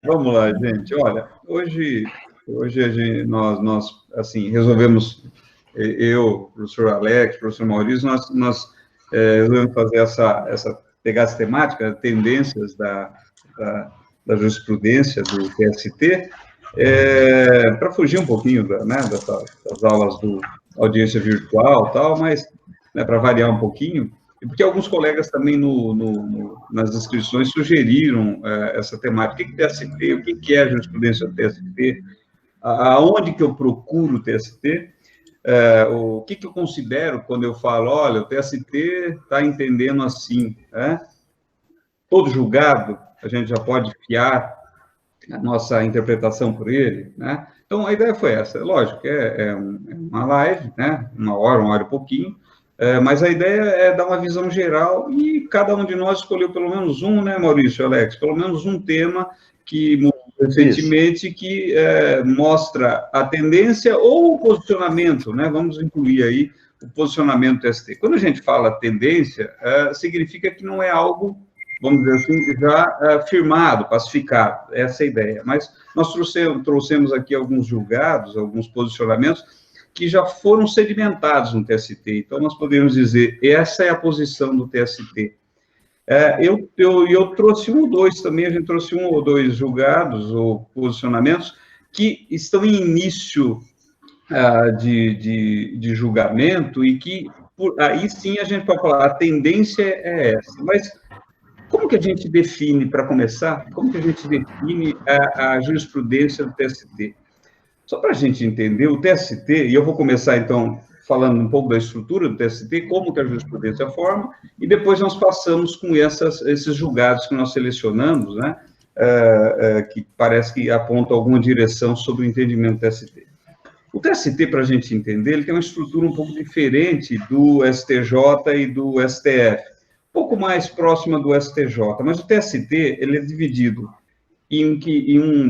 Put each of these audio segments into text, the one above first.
Vamos lá, gente. Olha, hoje nós assim, resolvemos, eu, professor Alex, professor Maurício, resolvemos fazer pegar essa temática, tendências da jurisprudência do TST, para fugir um pouquinho das aulas do audiência virtual e tal, mas para variar um pouquinho, e porque alguns colegas também nas inscrições sugeriram essa temática. O que é TST? O que é a jurisprudência do TST? Aonde que eu procuro o TST? O que eu considero quando eu falo, olha, o TST está entendendo assim, todo julgado, a gente já pode fiar a nossa interpretação por ele, né? Então, a ideia foi essa. Lógico, uma live, né? Uma hora e pouquinho, mas a ideia é dar uma visão geral e cada um de nós escolheu pelo menos um, né, Maurício, Alex? Pelo menos um tema que recentemente que mostra a tendência ou o posicionamento, né? Vamos incluir aí o posicionamento do ST. Quando a gente fala tendência, significa que não é algo, vamos dizer assim, já firmado, pacificado, essa é a ideia. Mas nós trouxemos aqui alguns julgados, alguns posicionamentos que já foram sedimentados no TST. Então, nós podemos dizer, essa é a posição do TST. Eu trouxe um ou dois também, a gente trouxe um ou dois julgados ou posicionamentos que estão em início de julgamento e que, aí sim, a gente pode falar, a tendência é essa. Mas como que a gente define, para começar, como que a gente define a jurisprudência do TST? Só para a gente entender, o TST, e eu vou começar, então, falando um pouco da estrutura do TST, como que a jurisprudência forma, e depois nós passamos com esses julgados que nós selecionamos, né, que parece que apontam alguma direção sobre o entendimento do TST. O TST, para a gente entender, ele tem uma estrutura um pouco diferente do STJ e do STF, um pouco mais próxima do STJ, mas o TST, ele é dividido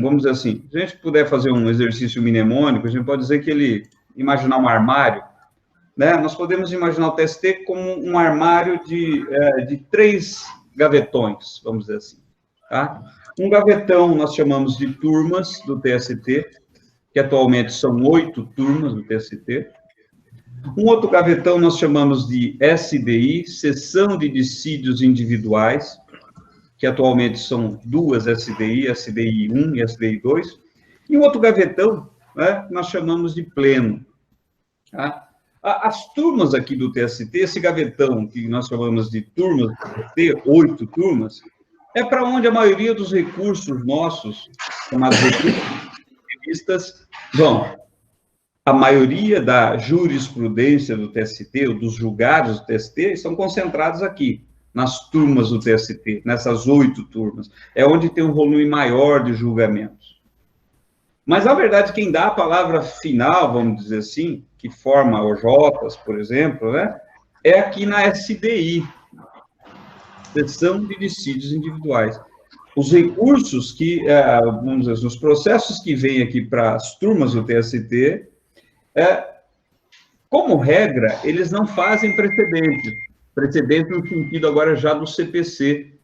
vamos dizer assim, se a gente puder fazer um exercício mnemônico, a gente pode dizer que imaginar um armário, né? Nós podemos imaginar o TST como um armário de 3 gavetões, vamos dizer assim, tá? Um gavetão nós chamamos de turmas do TST, que atualmente são 8 turmas do TST. Um outro gavetão nós chamamos de SDI, Seção de Dissídios Individuais, que atualmente são 2 SDI, SDI 1 e SDI 2, e um outro gavetão, né, nós chamamos de pleno. Tá? As turmas aqui do TST, esse gavetão que nós chamamos de turmas do TST, 8 turmas, é para onde a maioria dos recursos nossos, chamados recursos, vão. A maioria da jurisprudência do TST, ou dos julgados do TST, estão concentrados aqui, nas turmas do TST, nessas 8 turmas. É onde tem um volume maior de julgamentos. Mas, na verdade, quem dá a palavra final, vamos dizer assim, que forma OJs, por exemplo, né, é aqui na SDI, Seção de Dissídios Individuais. Os recursos que, vamos dizer, os processos que vêm aqui para as turmas do TST, como regra, eles não fazem precedentes no sentido agora já do CPC,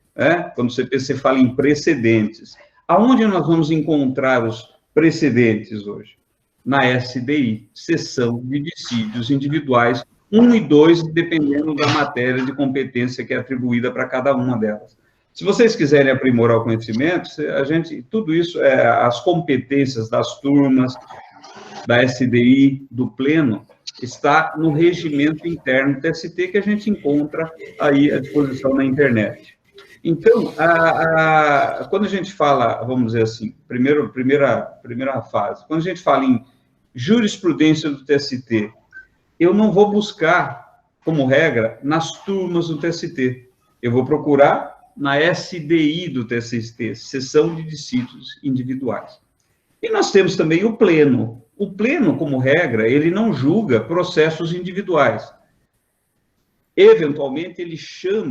quando o CPC fala em precedentes. Aonde nós vamos encontrar os precedentes hoje? Na SDI, Seção de Dissídios Individuais, 1 e 2, dependendo da matéria de competência que é atribuída para cada uma delas. Se vocês quiserem aprimorar o conhecimento, tudo isso, as competências das turmas, da SDI, do pleno, está no regimento interno do TST, que a gente encontra aí à disposição na internet. Então, quando a gente fala, vamos dizer assim, primeira fase, quando a gente fala em jurisprudência do TST, eu não vou buscar, como regra, nas turmas do TST. Eu vou procurar na SDI do TST, Seção de Dissídios Individuais. E nós temos também o pleno. O pleno, como regra, ele não julga processos individuais. Eventualmente, ele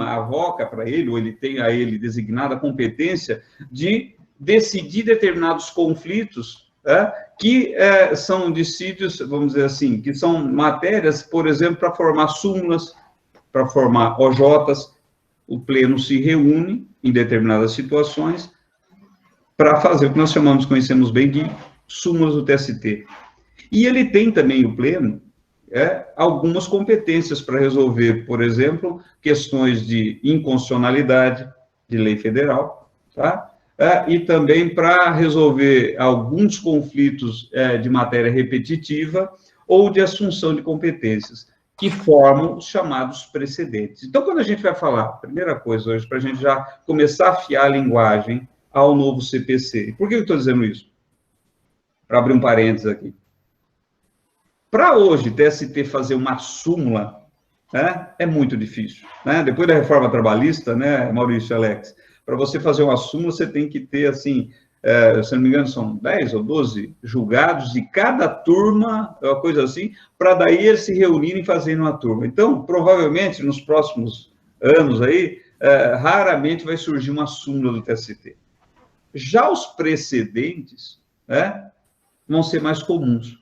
avoca para ele, ou ele tem a ele designada a competência de decidir determinados conflitos, que são dissídios, vamos dizer assim, que são matérias, por exemplo, para formar súmulas, para formar OJs. O pleno se reúne em determinadas situações, para fazer o que nós conhecemos bem de súmulas do TST. E ele tem também, o Pleno, algumas competências para resolver, por exemplo, questões de inconstitucionalidade de lei federal, tá? E também para resolver alguns conflitos de matéria repetitiva ou de assunção de competências, que formam os chamados precedentes. Então, quando a gente vai falar, primeira coisa hoje, para a gente já começar a afiar a linguagem ao novo CPC. Por que eu estou dizendo isso? Para abrir um parênteses aqui. Para hoje, TST fazer uma súmula, né, é muito difícil. Né? Depois da reforma trabalhista, né, Maurício e Alex, para você fazer uma súmula, você tem que ter, assim, se não me engano, são 10 ou 12 julgados de cada turma, uma coisa assim, para daí eles se reunirem e fazerem uma turma. Então, provavelmente, nos próximos anos aí, raramente vai surgir uma súmula do TST. Já os precedentes, né, vão ser mais comuns.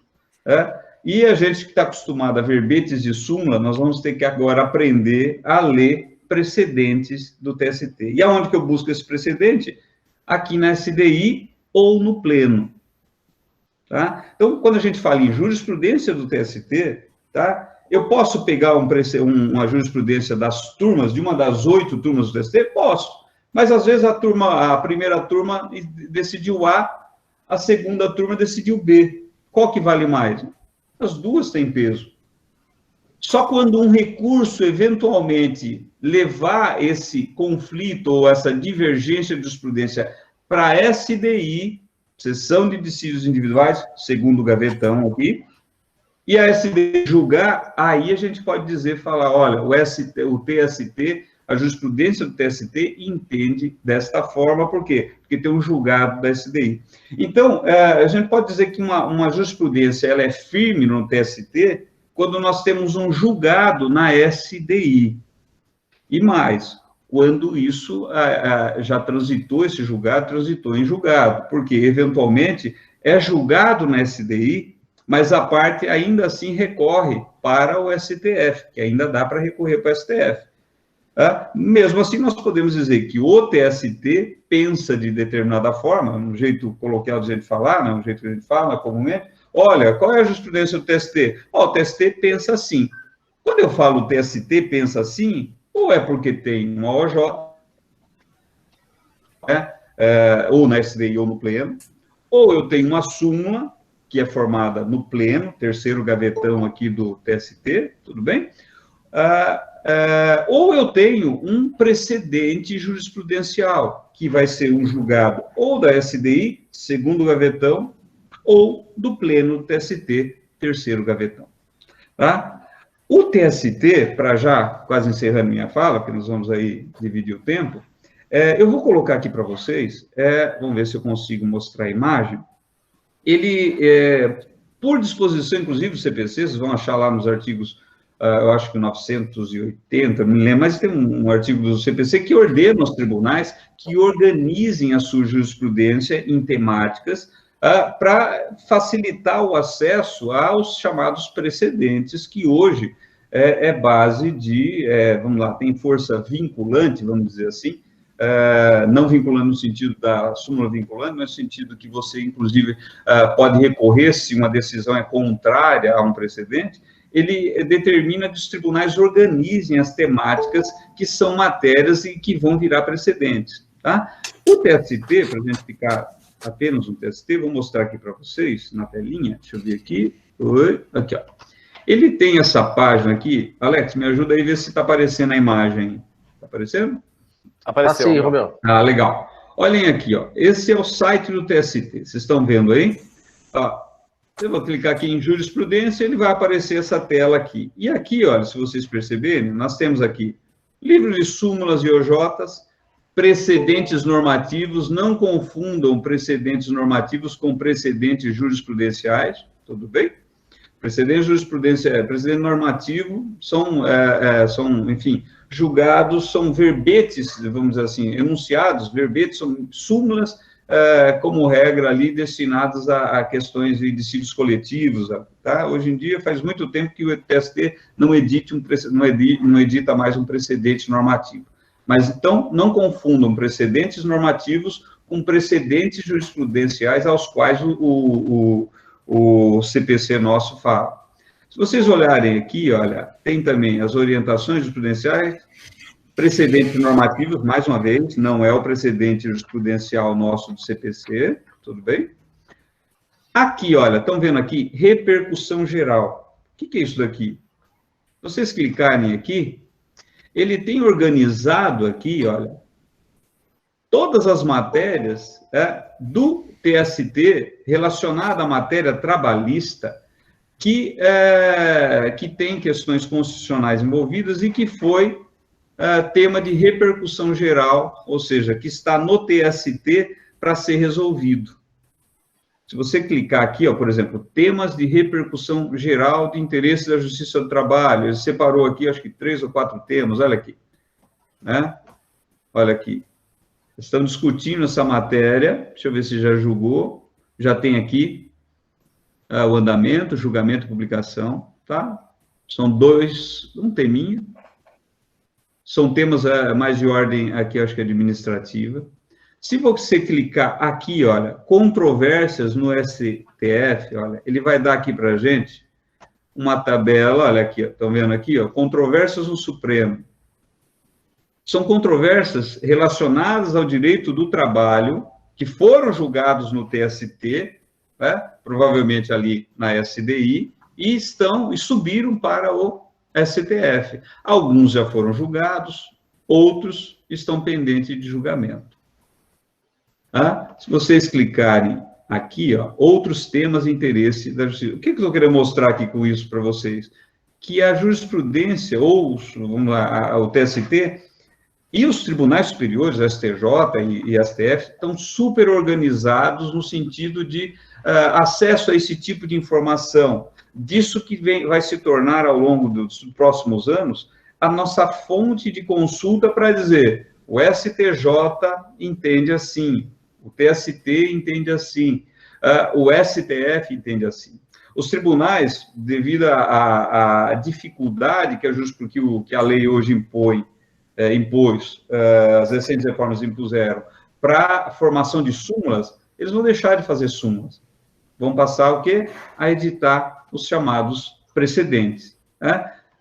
E a gente que está acostumado a verbetes de súmula, nós vamos ter que agora aprender a ler precedentes do TST. E aonde que eu busco esse precedente? Aqui na SDI ou no Pleno. Tá? Então, quando a gente fala em jurisprudência do TST, tá? Eu posso pegar uma jurisprudência das turmas, de uma das 8 turmas do TST? Posso. Mas, às vezes, a primeira turma decidiu A, a segunda turma decidiu B. Qual que vale mais? As duas têm peso. Só quando um recurso, eventualmente, levar esse conflito ou essa divergência de jurisprudência para a SDI, Sessão de Dissídios Individuais, segundo o gavetão aqui, e a SDI julgar, aí a gente pode falar, olha, o TST, a jurisprudência do TST entende desta forma, por quê? Porque tem um julgado da SDI. Então, a gente pode dizer que uma jurisprudência ela é firme no TST quando nós temos um julgado na SDI. E mais, quando isso já transitou, esse julgado transitou em julgado, porque, eventualmente, é julgado na SDI, mas a parte ainda assim recorre para o STF, que ainda dá para recorrer para o STF. Mesmo assim, nós podemos dizer que o TST pensa de determinada forma, um jeito coloquial de gente falar, né, um jeito que a gente fala comumente, olha, qual é a jurisprudência do TST? O TST pensa assim. Quando eu falo TST pensa assim, ou é porque tem uma OJ, ou na SDI ou no Pleno, ou eu tenho uma súmula, que é formada no Pleno, terceiro gavetão aqui do TST, tudo bem? Ou eu tenho um precedente jurisprudencial, que vai ser um julgado ou da SDI, segundo gavetão, ou do Pleno do TST, terceiro gavetão. Tá? O TST, para já quase encerrando minha fala, porque nós vamos aí dividir o tempo, eu vou colocar aqui para vocês, vamos ver se eu consigo mostrar a imagem. Ele, por disposição, inclusive, do CPC, vocês vão achar lá nos artigos, eu acho que 980, não me lembro, mas tem um artigo do CPC que ordena aos tribunais que organizem a sua jurisprudência em temáticas para facilitar o acesso aos chamados precedentes, que hoje é base de, vamos lá, tem força vinculante, vamos dizer assim, não vinculando no sentido da súmula vinculante, mas no sentido que você, inclusive, pode recorrer se uma decisão é contrária a um precedente, ele determina que os tribunais organizem as temáticas que são matérias e que vão virar precedentes. Tá? O TST, para a gente ficar apenas no TST, vou mostrar aqui para vocês, na telinha, deixa eu ver aqui, aqui, ó. Ele tem essa página aqui, Alex, me ajuda aí a ver se está aparecendo a imagem. Está aparecendo? Apareceu. Sim, Romeu. Legal. Olhem aqui, ó. Esse é o site do TST. Vocês estão vendo aí? Eu vou clicar aqui em jurisprudência, ele vai aparecer essa tela aqui. E aqui, olha, se vocês perceberem, nós temos aqui livro de súmulas e OJs, precedentes normativos, não confundam precedentes normativos com precedentes jurisprudenciais, tudo bem? Precedente jurisprudencial, precedente normativo são, enfim, julgados, são verbetes, vamos dizer assim, enunciados, verbetes são súmulas, como regra ali, destinadas a questões de dissídios coletivos, tá? Hoje em dia, faz muito tempo que o TST não edita mais um precedente normativo. Mas, então, não confundam precedentes normativos com precedentes jurisprudenciais aos quais o CPC nosso fala. Se vocês olharem aqui, olha, tem também as orientações jurisprudenciais, precedentes normativos, mais uma vez, não é o precedente jurisprudencial nosso do CPC, tudo bem? Aqui, olha, estão vendo aqui, repercussão geral. O que é isso daqui? Se vocês clicarem aqui, ele tem organizado aqui, olha, todas as matérias do TST relacionadas à matéria trabalhista que tem questões constitucionais envolvidas e que foi tema de repercussão geral, ou seja, que está no TST para ser resolvido. Se você clicar aqui, ó, por exemplo, temas de repercussão geral de interesse da Justiça do Trabalho, ele separou aqui, acho que 3 ou 4 temas, olha aqui, né? Olha aqui. Estamos discutindo essa matéria, deixa eu ver se já julgou, já tem aqui o andamento, julgamento e publicação, tá? São um teminha, são temas mais de ordem aqui, acho que administrativa. Se você clicar aqui, olha, controvérsias no STF, olha, ele vai dar aqui para a gente uma tabela, olha aqui, estão vendo aqui, ó, controvérsias no Supremo. São controvérsias relacionadas ao direito do trabalho, que foram julgados no TST, né, provavelmente ali na SDI, e subiram para o STF. Alguns já foram julgados, outros estão pendentes de julgamento. Se vocês clicarem aqui, ó, outros temas de interesse da justiça. O que eu estou querendo mostrar aqui com isso para vocês? Que a jurisprudência, ou vamos lá, o TST, e os tribunais superiores, STJ e STF, estão super organizados no sentido de acesso a esse tipo de informação. Disso que vai se tornar, ao longo dos próximos anos, a nossa fonte de consulta para dizer, o STJ entende assim, o TST entende assim, o STF entende assim. Os tribunais, devido à dificuldade que a lei hoje impôs, as recentes reformas impuseram, para a formação de súmulas, eles vão deixar de fazer súmulas. Vão passar o quê? A editar os chamados precedentes.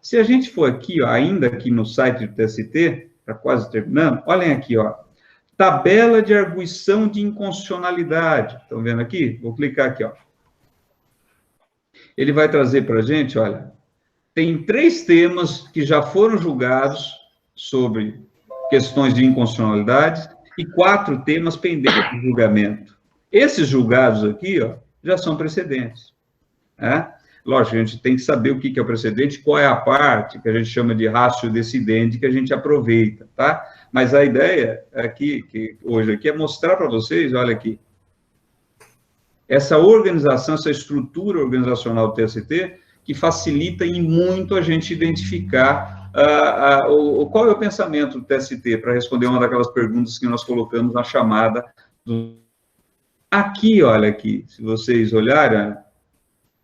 Se a gente for aqui, ó, ainda aqui no site do TST, está quase terminando, olhem aqui, ó, tabela de arguição de inconstitucionalidade. Estão vendo aqui? Vou clicar aqui, ó. Ele vai trazer para a gente, olha, tem 3 temas que já foram julgados sobre questões de inconstitucionalidade e 4 temas pendentes de julgamento. Esses julgados aqui, ó, já são precedentes. Lógico, a gente tem que saber o que é o precedente, qual é a parte que a gente chama de ratio decidente que a gente aproveita, tá? Mas a ideia aqui, que hoje aqui, é mostrar para vocês, olha aqui, essa organização, essa estrutura organizacional do TST, que facilita em muito a gente identificar qual é o pensamento do TST, para responder uma daquelas perguntas que nós colocamos na chamada. Aqui, olha aqui, se vocês olharem,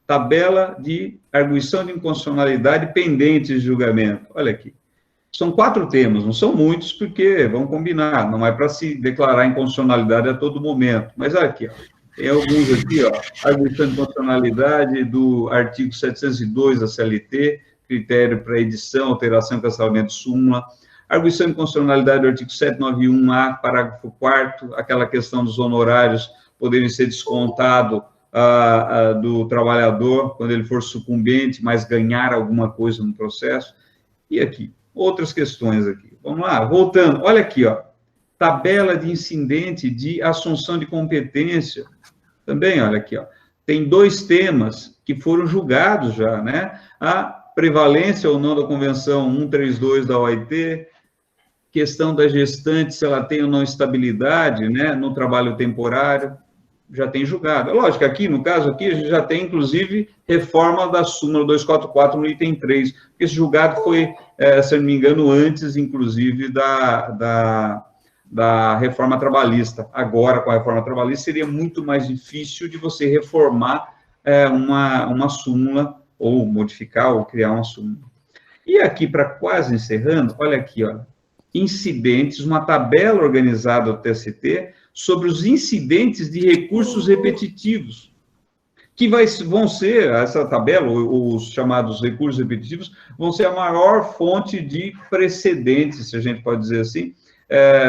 tabela de arguição de inconstitucionalidade pendentes de julgamento. Olha aqui. São 4 temas, não são muitos, porque, vamos combinar, não é para se declarar inconstitucionalidade a todo momento. Mas olha aqui, ó, tem alguns aqui, ó, arguição de inconstitucionalidade do artigo 702 da CLT, critério para edição, alteração e cancelamento de súmula, arguição de inconstitucionalidade do artigo 791-A, parágrafo 4º, aquela questão dos honorários poderem ser descontados do trabalhador quando ele for sucumbente, mas ganhar alguma coisa no processo. E aqui, outras questões aqui. Vamos lá, voltando. Olha aqui, ó, tabela de incidente de assunção de competência. Também, olha aqui, ó, tem 2 temas que foram julgados já, né? A prevalência ou não da Convenção 132 da OIT, questão da gestante, se ela tem ou não estabilidade, né, no trabalho temporário, já tem julgado. Lógico, aqui, no caso aqui, a gente já tem, inclusive, reforma da súmula 244 no item 3, porque esse julgado foi, se eu não me engano, antes, inclusive, da reforma trabalhista. Agora, com a reforma trabalhista, seria muito mais difícil de você reformar uma súmula, ou modificar, ou criar uma súmula. E aqui, para quase encerrando, olha aqui, ó, incidentes, uma tabela organizada do TST sobre os incidentes de recursos repetitivos, que vão ser, essa tabela, os chamados recursos repetitivos, vão ser a maior fonte de precedentes, se a gente pode dizer assim,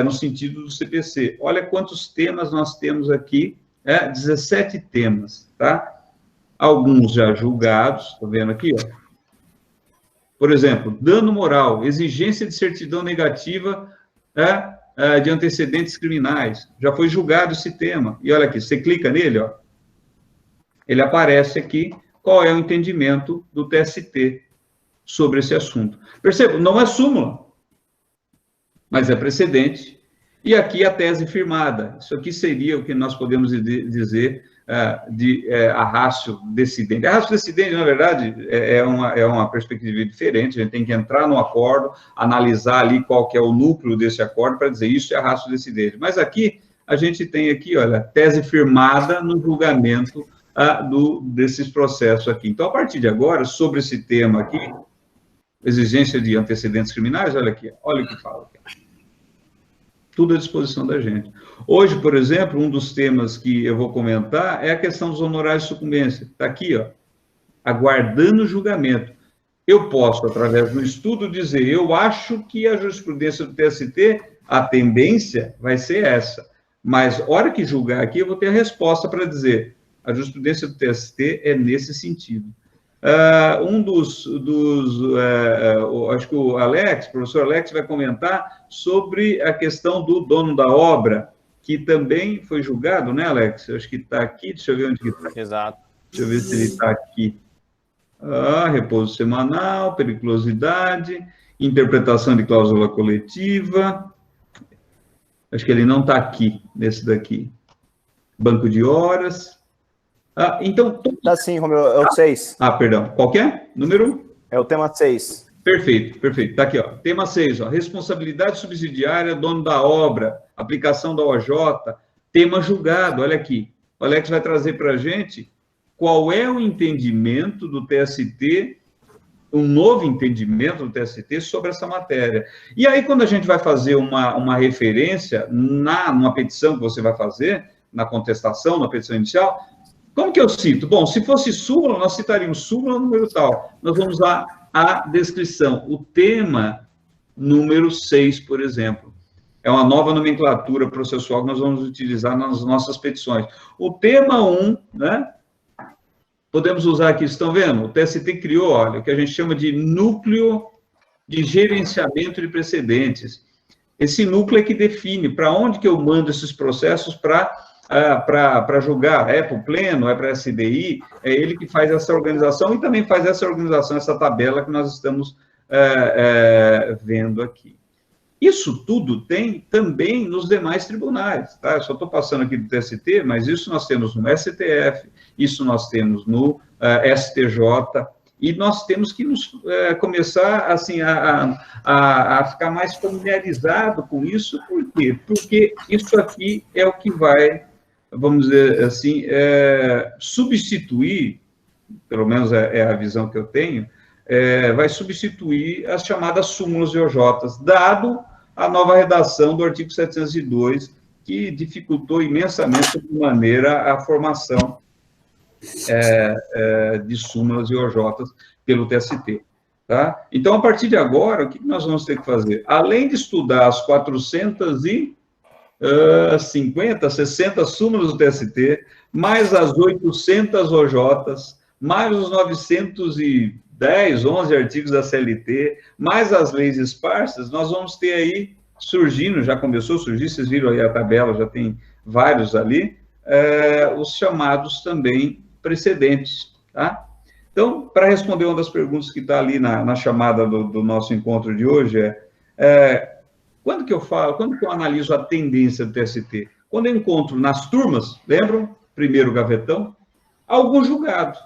no sentido do CPC. Olha quantos temas nós temos aqui, 17 temas, tá? Alguns já julgados, tá vendo aqui, ó. Por exemplo, dano moral, exigência de certidão negativa de antecedentes criminais. Já foi julgado esse tema. E olha aqui, você clica nele, ó, ele aparece aqui qual é o entendimento do TST sobre esse assunto. Perceba, não é súmula, mas é precedente. E aqui a tese firmada. Isso aqui seria o que nós podemos dizer a ratio decidente. A ratio decidente, na verdade, é uma perspectiva diferente. A gente tem que entrar no acordo, analisar ali qual que é o núcleo desse acordo para dizer isso é a ratio decidente. Mas aqui, a gente tem aqui, olha, tese firmada no julgamento desses processos aqui. Então, a partir de agora, sobre esse tema aqui, exigência de antecedentes criminais, olha aqui, olha o que fala aqui. Tudo à disposição da gente. Hoje, por exemplo, um dos temas que eu vou comentar é a questão dos honorários de sucumbência. Está aqui, ó, aguardando o julgamento. Eu posso, através do estudo, dizer, eu acho que a jurisprudência do TST, a tendência vai ser essa. Mas, hora que julgar aqui, eu vou ter a resposta para dizer, a jurisprudência do TST é nesse sentido. Acho que o professor Alex vai comentar sobre a questão do dono da obra, que também foi julgado, né, Alex? Acho que está aqui, deixa eu ver onde que está. Exato. Deixa eu ver se ele está aqui. Repouso semanal, periculosidade, interpretação de cláusula coletiva. Acho que ele não está aqui, nesse daqui. Banco de horas. Então... Tá sim, Romeu, é o 6. Perdão. Qual que é? Número? É o tema 6. Perfeito, perfeito. Está aqui, ó. Tema 6, ó. Responsabilidade subsidiária, dono da obra, aplicação da OJ, tema julgado, olha aqui. O Alex vai trazer para a gente qual é o entendimento do TST, um novo entendimento do TST sobre essa matéria. E aí, quando a gente vai fazer uma referência numa petição que você vai fazer, na contestação, na petição inicial, como que eu cito? Bom, se fosse súmula, nós citaríamos súmula número tal. Nós vamos lá a descrição. O tema número 6, por exemplo, é uma nova nomenclatura processual que nós vamos utilizar nas nossas petições. O tema 1, né? Podemos usar aqui, estão vendo? O TST criou, olha, o que a gente chama de núcleo de gerenciamento de precedentes. Esse núcleo é que define para onde que eu mando esses processos para julgar, é para o Pleno, é para a SDI, é ele que faz essa organização e também faz essa organização, essa tabela que nós estamos vendo aqui. Isso tudo tem também nos demais tribunais, tá? Eu só estou passando aqui do TST, mas isso nós temos no STF, isso nós temos no STJ, e nós temos que começar assim, a ficar mais familiarizado com isso. Por quê? Porque isso aqui é o que vai, vamos dizer assim, substituir, pelo menos é a visão que eu tenho, vai substituir as chamadas súmulas e OJs, dado a nova redação do artigo 702, que dificultou imensamente, de maneira, a formação de súmulas e OJs pelo TST. Tá? Então, a partir de agora, o que nós vamos ter que fazer? Além de estudar as 450, 60 súmulas do TST, mais as 800 OJs, mais os 910, 11 artigos da CLT, mais as leis esparsas, nós vamos ter aí surgindo, já começou a surgir, vocês viram aí a tabela, já tem vários ali, os chamados também precedentes, tá? Então, para responder uma das perguntas que está ali na chamada do nosso encontro de hoje, quando que eu analiso a tendência do TST? Quando eu encontro nas turmas, lembram? Primeiro gavetão, algum julgado.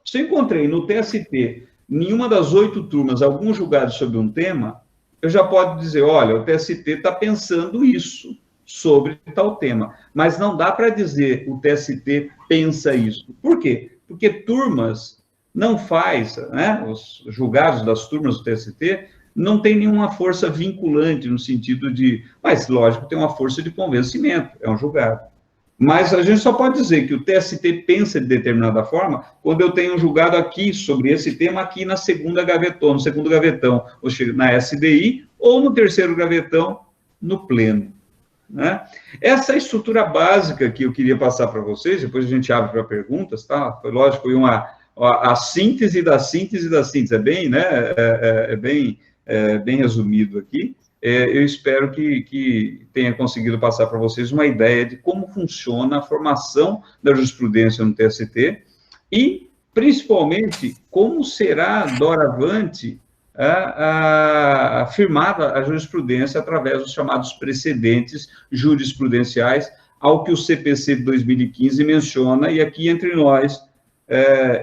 Se eu encontrei no TST, nenhuma das 8 turmas, algum julgado sobre um tema, eu já posso dizer, olha, o TST está pensando isso sobre tal tema. Mas não dá para dizer o TST pensa isso. Por quê? Porque turmas não faz, né? Os julgados das turmas do TST não tem nenhuma força vinculante no sentido de... Mas, lógico, tem uma força de convencimento, é um julgado. Mas a gente só pode dizer que o TST pensa de determinada forma quando eu tenho um julgado aqui sobre esse tema aqui na segunda gavetão, no segundo gavetão, ou seja, na SDI, ou no terceiro gavetão, no pleno. Né? Essa estrutura básica que eu queria passar para vocês, depois a gente abre para perguntas, tá? Foi lógico, foi a síntese da síntese da síntese, bem resumido aqui. Eu espero que tenha conseguido passar para vocês uma ideia de como funciona a formação da jurisprudência no TST e, principalmente, como será, doravante, afirmada a jurisprudência através dos chamados precedentes jurisprudenciais, ao que o CPC de 2015 menciona, e aqui entre nós,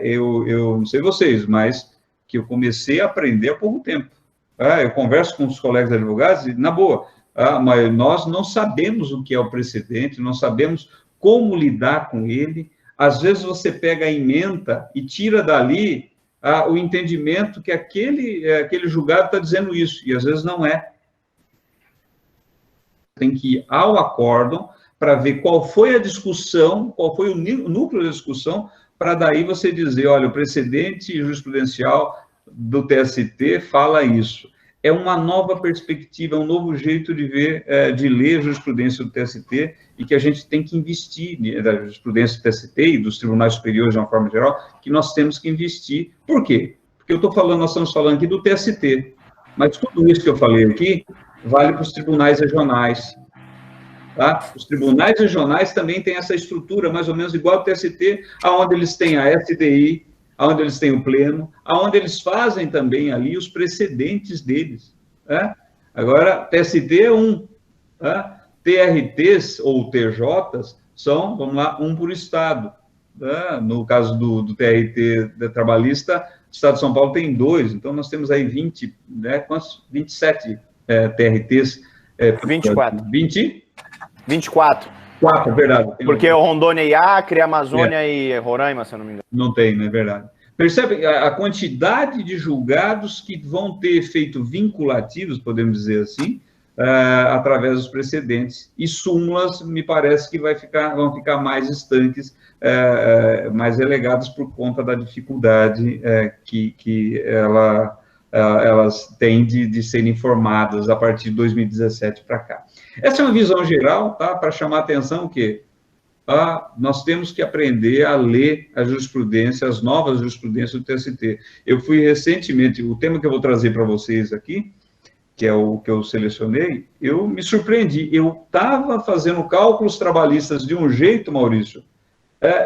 eu não sei vocês, mas que eu comecei a aprender há pouco tempo. Eu converso com os colegas advogados e, na boa, mas nós não sabemos o que é o precedente, não sabemos como lidar com ele. Às vezes você pega a ementa e tira dali o entendimento que aquele julgado está dizendo isso, e às vezes não é. Tem que ir ao acórdão para ver qual foi a discussão, qual foi o núcleo da discussão, para daí você dizer, olha, o precedente jurisprudencial do TST fala isso. É uma nova perspectiva, é um novo jeito de ver, de ler a jurisprudência do TST, e que a gente tem que investir, da jurisprudência do TST e dos tribunais superiores de uma forma geral, que nós temos que investir. Por quê? Porque nós estamos falando aqui do TST, mas tudo isso que eu falei aqui vale para os tribunais regionais. Tá? Os tribunais regionais também têm essa estrutura, mais ou menos igual ao TST, onde eles têm a SDI, onde eles têm o pleno, onde eles fazem também ali os precedentes deles. Né? Agora, TST é um, tá? TRTs ou TJs são, vamos lá, um por estado. Né? No caso do TRT trabalhista, o estado de São Paulo tem 2, então nós temos aí 20, né? Quantos? 27 TRTs. 24. 24. 4, verdade. Porque o Rondônia e Acre, Amazônia e Roraima, se eu não me engano. Não tem, não é verdade. Percebe a quantidade de julgados que vão ter efeito vinculativos, podemos dizer assim, através dos precedentes. E súmulas, me parece que vão ficar mais estanques, mais relegadas por conta da dificuldade que elas têm de serem formadas a partir de 2017 para cá. Essa é uma visão geral, tá? Para chamar a atenção que nós temos que aprender a ler a jurisprudência, as novas jurisprudências do TST. Eu fui recentemente, o tema que eu vou trazer para vocês aqui, que é o que eu selecionei, eu me surpreendi. Eu estava fazendo cálculos trabalhistas de um jeito, Maurício,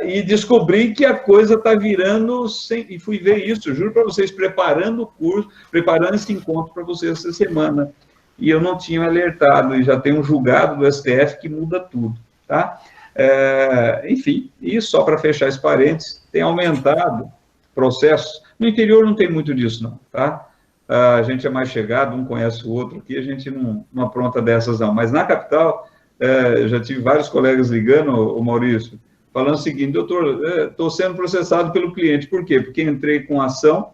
e descobri que a coisa está virando, e fui ver isso, juro para vocês, preparando o curso, preparando esse encontro para vocês essa semana, e eu não tinha alertado, e já tem um julgado do STF que muda tudo, tá? Enfim, e só para fechar esse parênteses, tem aumentado processos. No interior não tem muito disso, não, tá? A gente é mais chegado, um conhece o outro aqui, a gente não apronta dessas, não. Mas na capital, eu já tive vários colegas ligando, o Maurício, falando o seguinte, doutor, estou sendo processado pelo cliente. Por quê? Porque entrei com ação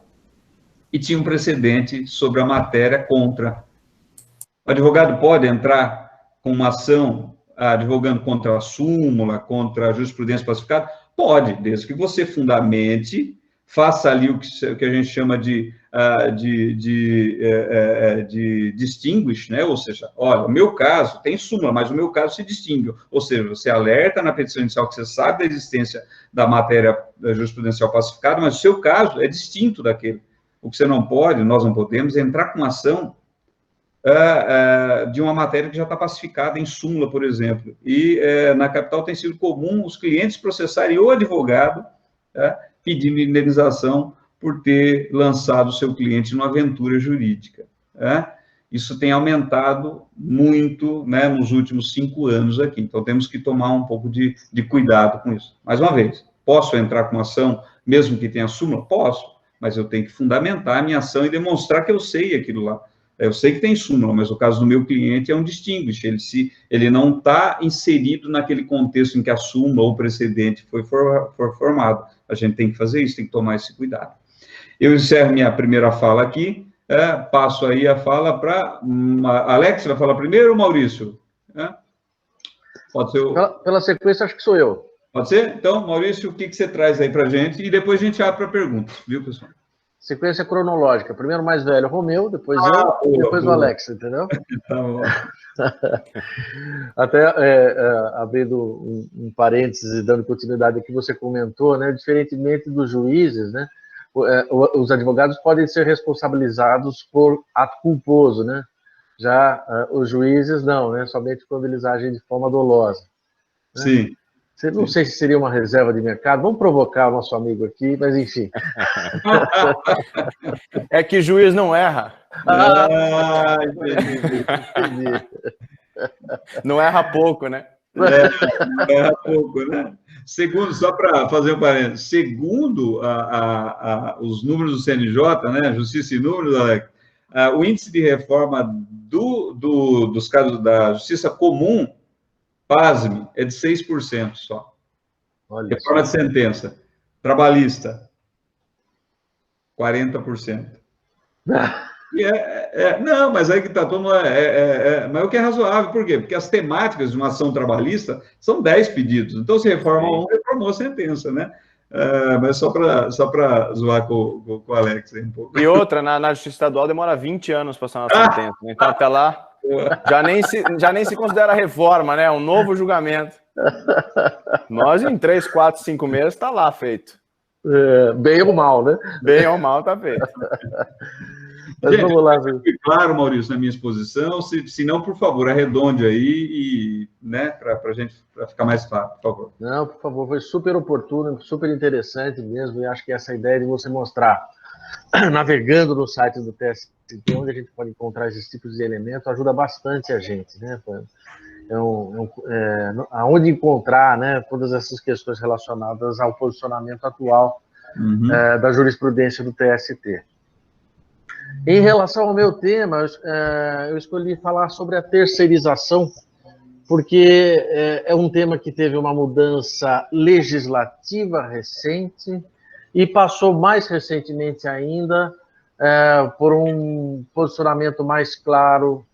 e tinha um precedente sobre a matéria contra. O advogado pode entrar com uma ação advogando contra a súmula, contra a jurisprudência pacificada? Pode, desde que você fundamente, faça ali o que a gente chama de distinguish, né? Ou seja, olha, o meu caso tem súmula, mas o meu caso se distingue. Ou seja, você alerta na petição inicial que você sabe da existência da matéria jurisprudencial pacificada, mas o seu caso é distinto daquele. O que você não pode, nós não podemos, é entrar com ação de uma matéria que já está pacificada em súmula, por exemplo. E na capital tem sido comum os clientes processarem o advogado pedindo indenização por ter lançado o seu cliente numa aventura jurídica. Isso tem aumentado muito, né, nos últimos 5 anos aqui. Então, temos que tomar um pouco de cuidado com isso. Mais uma vez, posso entrar com ação, mesmo que tenha súmula? Posso, mas eu tenho que fundamentar a minha ação e demonstrar que eu sei aquilo lá. Eu sei que tem súmula, mas o caso do meu cliente é um distinguish, ele não está inserido naquele contexto em que a súmula ou o precedente foi formado. A gente tem que fazer isso, tem que tomar esse cuidado. Eu encerro minha primeira fala aqui, passo aí a fala para Alex, vai falar primeiro ou Maurício? Pode ser Pela sequência, acho que sou eu. Pode ser? Então, Maurício, o que você traz aí para a gente? E depois a gente abre para perguntas, viu, pessoal? Sequência cronológica. Primeiro o mais velho, Romeu, depois eu, e depois o Alex, entendeu? Tá bom. Até abrindo um parênteses e dando continuidade ao que você comentou, né? Diferentemente dos juízes, né? Os advogados podem ser responsabilizados por ato culposo, né? Já os juízes não, né? Somente quando eles agem de forma dolosa. Né? Sim. Não sei se seria uma reserva de mercado. Vamos provocar o nosso amigo aqui, mas enfim. É que juiz não erra. Entendi. Não erra pouco, né? Não erra pouco, né? Segundo, só para fazer um parênteses, segundo os números do CNJ, né? Justiça e Números, Alex, o índice de reforma dos casos da justiça comum, pasme, é de 6% só. Olha Reforma de sentença. Trabalhista, 40%. Não, mas aí que está todo mundo. Mas o que é razoável, por quê? Porque as temáticas de uma ação trabalhista são 10 pedidos. Então, se reforma um, reformou a sentença, né? Mas só para zoar com o Alex aí um pouco. E outra, na Justiça Estadual demora 20 anos para sair uma sentença. Né? Então, até lá, já nem se considera reforma, né? É um novo julgamento. Nós, em 3, 4, 5 meses, está lá feito. Bem ou mal, né? Bem ou mal, está feito. Mas gente, vamos lá. Claro, Maurício, na minha exposição. Se não, por favor, arredonde aí, né, para ficar mais fácil, por favor. Não, por favor, foi super oportuno, super interessante mesmo, e acho que essa ideia de você mostrar, navegando no site do TST, onde a gente pode encontrar esses tipos de elementos, ajuda bastante a gente, né? Aonde encontrar, né, todas essas questões relacionadas ao posicionamento atual da jurisprudência do TST. Em relação ao meu tema, eu escolhi falar sobre a terceirização, porque é um tema que teve uma mudança legislativa recente e passou mais recentemente ainda por um posicionamento mais claro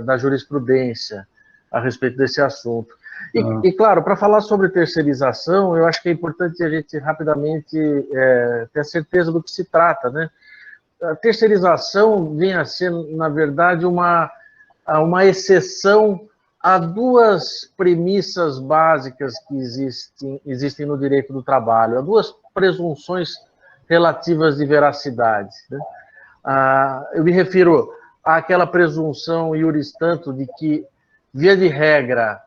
da jurisprudência a respeito desse assunto. E claro, para falar sobre terceirização, eu acho que é importante a gente rapidamente ter a certeza do que se trata, né? A terceirização vem a ser, na verdade, uma exceção a duas premissas básicas que existem no direito do trabalho, a duas presunções relativas de veracidade. Né? Eu me refiro àquela presunção iuris tanto de que, via de regra,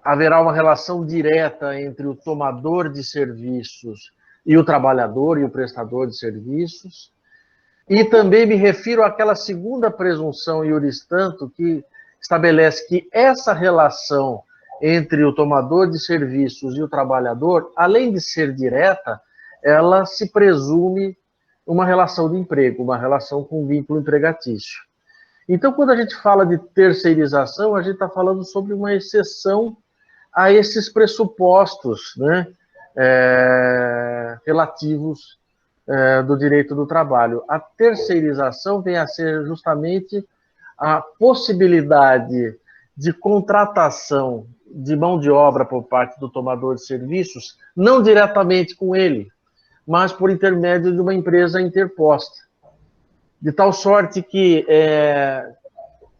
haverá uma relação direta entre o tomador de serviços e o trabalhador e o prestador de serviços. E também me refiro àquela segunda presunção iuris tanto que estabelece que essa relação entre o tomador de serviços e o trabalhador, além de ser direta, ela se presume uma relação de emprego, uma relação com vínculo empregatício. Então, quando a gente fala de terceirização, a gente está falando sobre uma exceção a esses pressupostos, né, relativos do direito do trabalho. A terceirização vem a ser justamente a possibilidade de contratação de mão de obra por parte do tomador de serviços, não diretamente com ele, mas por intermédio de uma empresa interposta. De tal sorte que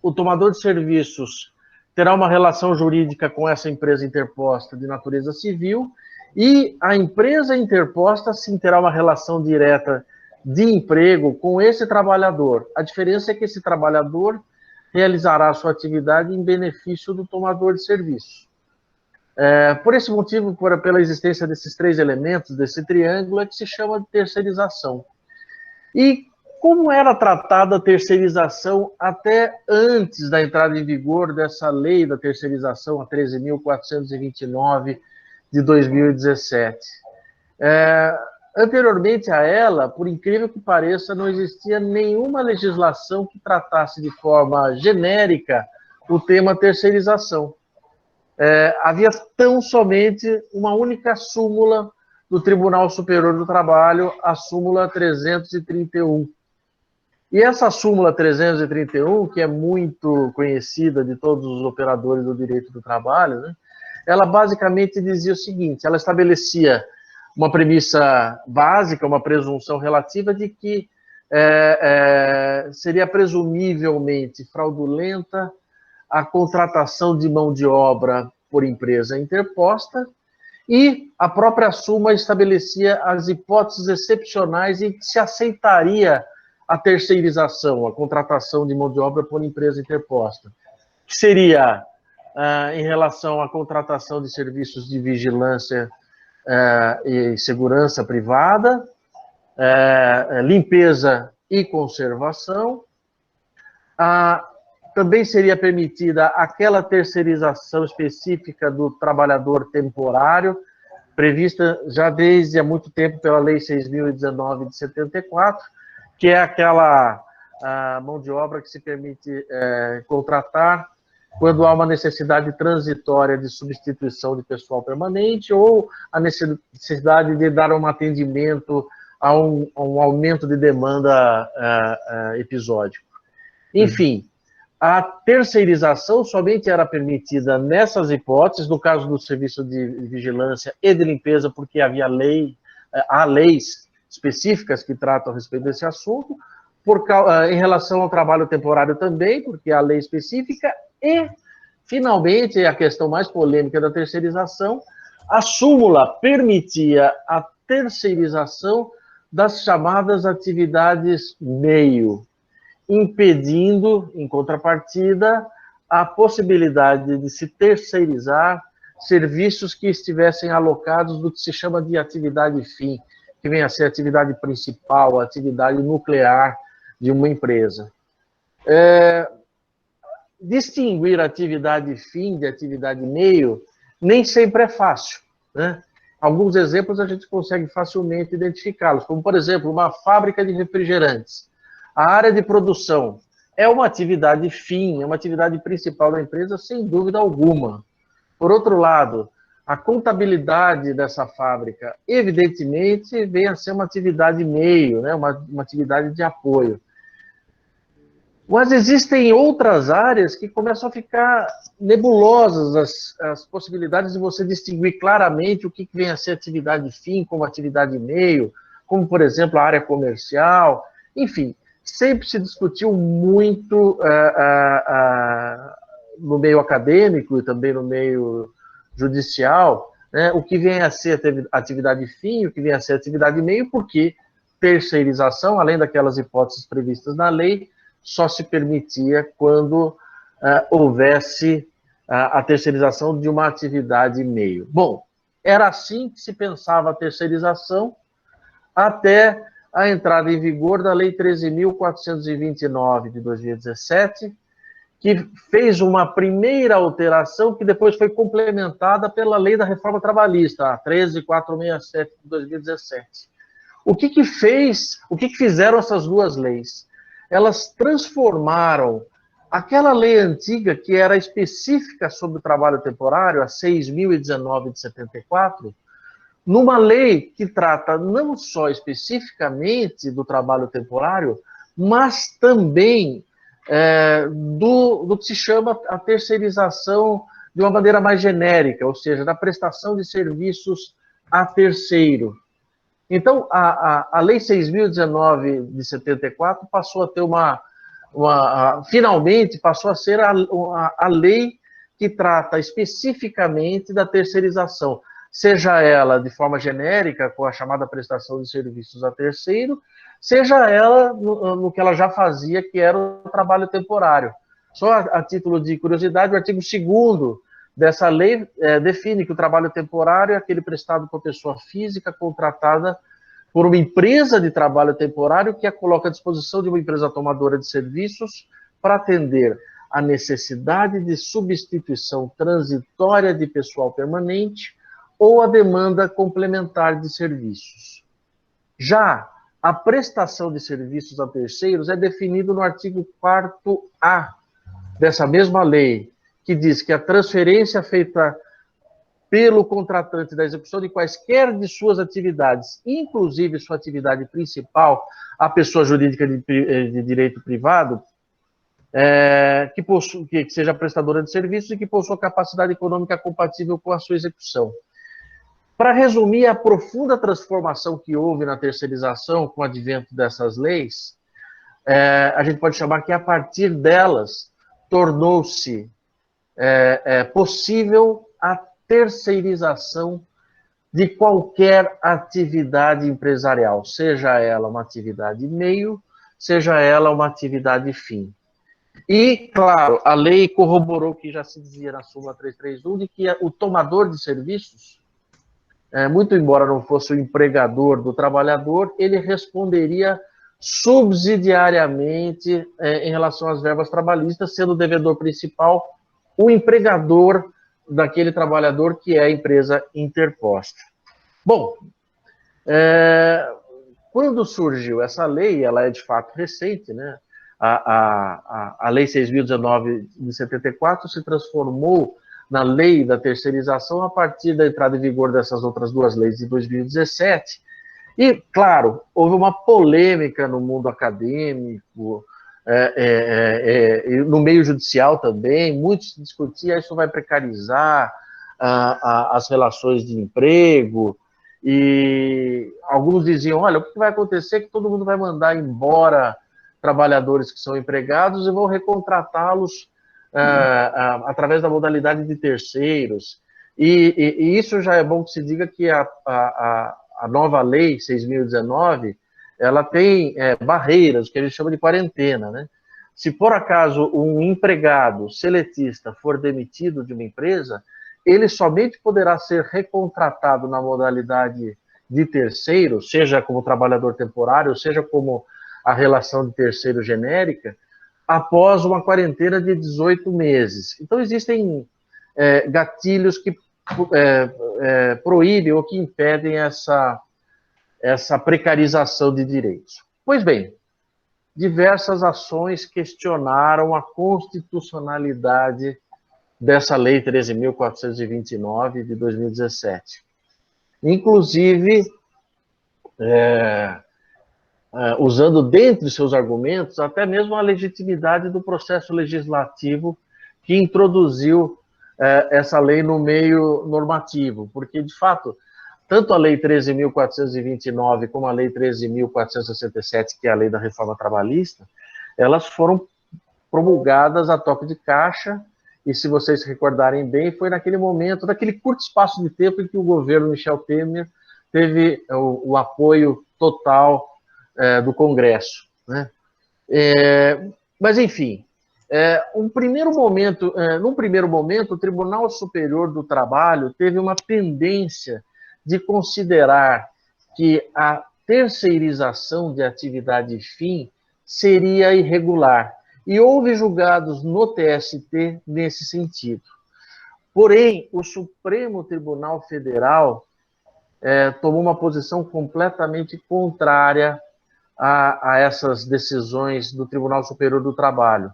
o tomador de serviços terá uma relação jurídica com essa empresa interposta de natureza civil e a empresa interposta sim terá uma relação direta de emprego com esse trabalhador. A diferença é que esse trabalhador realizará a sua atividade em benefício do tomador de serviço. Por esse motivo, pela existência desses três elementos, desse triângulo, é que se chama de terceirização. E como era tratada a terceirização até antes da entrada em vigor dessa lei da terceirização, a 13.429 de 2017? Anteriormente a ela, por incrível que pareça, não existia nenhuma legislação que tratasse de forma genérica o tema terceirização. Havia tão somente uma única súmula do Tribunal Superior do Trabalho, a súmula 331. E essa súmula 331, que é muito conhecida de todos os operadores do direito do trabalho, né, ela basicamente dizia o seguinte, ela estabelecia uma premissa básica, uma presunção relativa de que seria presumivelmente fraudulenta a contratação de mão de obra por empresa interposta, e a própria súmula estabelecia as hipóteses excepcionais em que se aceitaria a terceirização, a contratação de mão de obra por empresa interposta, que seria em relação à contratação de serviços de vigilância e segurança privada, limpeza e conservação. Também seria permitida aquela terceirização específica do trabalhador temporário, prevista já desde há muito tempo pela Lei 6.019 de 74, que é aquela mão de obra que se permite contratar quando há uma necessidade transitória de substituição de pessoal permanente ou a necessidade de dar um atendimento a um aumento de demanda episódico. Enfim, a terceirização somente era permitida nessas hipóteses, no caso do serviço de vigilância e de limpeza, porque há leis específicas que tratam a respeito desse assunto, em relação ao trabalho temporário também, porque há lei específica, e, finalmente, a questão mais polêmica da terceirização, a súmula permitia a terceirização das chamadas atividades meio, impedindo, em contrapartida, a possibilidade de se terceirizar serviços que estivessem alocados do que se chama de atividade fim, que vem a ser a atividade principal, a atividade nuclear de uma empresa. Distinguir atividade fim de atividade meio nem sempre é fácil, né? Alguns exemplos a gente consegue facilmente identificá-los, como, por exemplo, uma fábrica de refrigerantes. A área de produção é uma atividade fim, é uma atividade principal da empresa, sem dúvida alguma. Por outro lado, a contabilidade dessa fábrica, evidentemente, vem a ser uma atividade meio, né? uma atividade de apoio. Mas existem outras áreas que começam a ficar nebulosas as possibilidades de você distinguir claramente o que vem a ser atividade fim como atividade meio, como, por exemplo, a área comercial. Enfim, sempre se discutiu muito no meio acadêmico e também no meio judicial, né, o que vem a ser atividade fim, o que vem a ser atividade meio, porque terceirização, além daquelas hipóteses previstas na lei, só se permitia quando houvesse a terceirização de uma atividade meio. Bom, era assim que se pensava a terceirização até a entrada em vigor da Lei 13.429 de 2017, que fez uma primeira alteração que depois foi complementada pela Lei da Reforma Trabalhista, a 13.467 de 2017. O que fizeram essas duas leis? Elas transformaram aquela lei antiga que era específica sobre o trabalho temporário, a 6.019 de 74, numa lei que trata não só especificamente do trabalho temporário, mas também do que se chama a terceirização de uma maneira mais genérica, ou seja, da prestação de serviços a terceiro. Então, a Lei 6.019 de 74 passou a ter finalmente passou a ser a lei que trata especificamente da terceirização, seja ela de forma genérica, com a chamada prestação de serviços a terceiro, seja ela no que ela já fazia, que era o trabalho temporário. Só a título de curiosidade, o artigo 2º dessa lei define que o trabalho temporário é aquele prestado por pessoa física contratada por uma empresa de trabalho temporário que a coloca à disposição de uma empresa tomadora de serviços para atender a necessidade de substituição transitória de pessoal permanente ou a demanda complementar de serviços. Já a prestação de serviços a terceiros é definido no artigo 4A dessa mesma lei, que diz que a transferência feita pelo contratante da execução de quaisquer de suas atividades, inclusive sua atividade principal, a pessoa jurídica de direito privado, que seja prestadora de serviços e que possua capacidade econômica compatível com a sua execução. Para resumir a profunda transformação que houve na terceirização com o advento dessas leis, a gente pode chamar que a partir delas tornou-se possível a terceirização de qualquer atividade empresarial, seja ela uma atividade meio, seja ela uma atividade fim. E, claro, a lei corroborou o que já se dizia na súmula 331, de que o tomador de serviços, muito embora não fosse o empregador do trabalhador, ele responderia subsidiariamente em relação às verbas trabalhistas, sendo o devedor principal o empregador daquele trabalhador que é a empresa interposta. Bom, quando surgiu essa lei, ela é de fato recente, né? A Lei 6.019 de 74 se transformou na Lei da Terceirização a partir da entrada em vigor dessas outras duas leis de 2017. E, claro, houve uma polêmica no mundo acadêmico, no meio judicial também, muito se discutia, isso vai precarizar as relações de emprego, e alguns diziam, olha, o que vai acontecer é que todo mundo vai mandar embora trabalhadores que são empregados e vão recontratá-los através da modalidade de terceiros. E isso já é bom que se diga que a nova lei 6.019, ela tem barreiras, que a gente chama de quarentena, né? Se por acaso um empregado seletista for demitido de uma empresa, ele somente poderá ser recontratado na modalidade de terceiro, seja como trabalhador temporário, seja como a relação de terceiro genérica, após uma quarentena de 18 meses. Então, existem gatilhos que proíbem ou que impedem essa precarização de direitos. Pois bem, diversas ações questionaram a constitucionalidade dessa Lei 13.429 de 2017. Inclusive, usando dentre seus argumentos até mesmo a legitimidade do processo legislativo que introduziu essa lei no meio normativo, porque, de fato, tanto a Lei 13.429 como a Lei 13.467, que é a Lei da Reforma Trabalhista, elas foram promulgadas a toque de caixa, e se vocês se recordarem bem, foi naquele momento, naquele curto espaço de tempo em que o governo Michel Temer teve o apoio total do Congresso, né? Mas, enfim, num primeiro momento, o Tribunal Superior do Trabalho teve uma pendência de considerar que a terceirização de atividade fim seria irregular. E houve julgados no TST nesse sentido. Porém, o Supremo Tribunal Federal tomou uma posição completamente contrária a essas decisões do Tribunal Superior do Trabalho,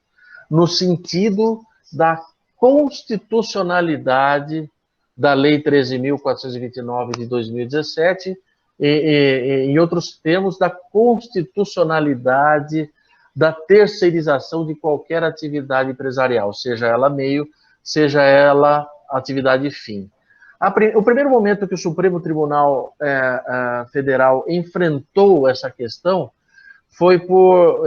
no sentido da constitucionalidade da Lei 13.429 de 2017, em outros termos, da constitucionalidade da terceirização de qualquer atividade empresarial, seja ela meio, seja ela atividade fim. O primeiro momento que o Supremo Tribunal Federal enfrentou essa questão foi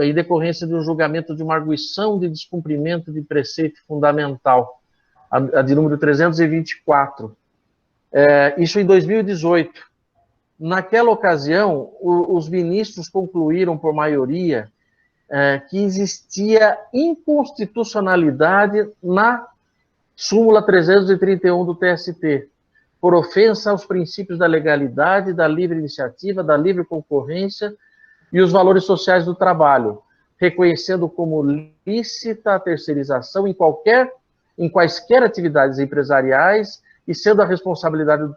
em decorrência de um julgamento de uma arguição de descumprimento de preceito fundamental, a de número 324. Isso em 2018. Naquela ocasião, os ministros concluíram por maioria que existia inconstitucionalidade na súmula 331 do TST, por ofensa aos princípios da legalidade, da livre iniciativa, da livre concorrência e os valores sociais do trabalho, reconhecendo como lícita a terceirização em quaisquer atividades empresariais e sendo a responsabilidade do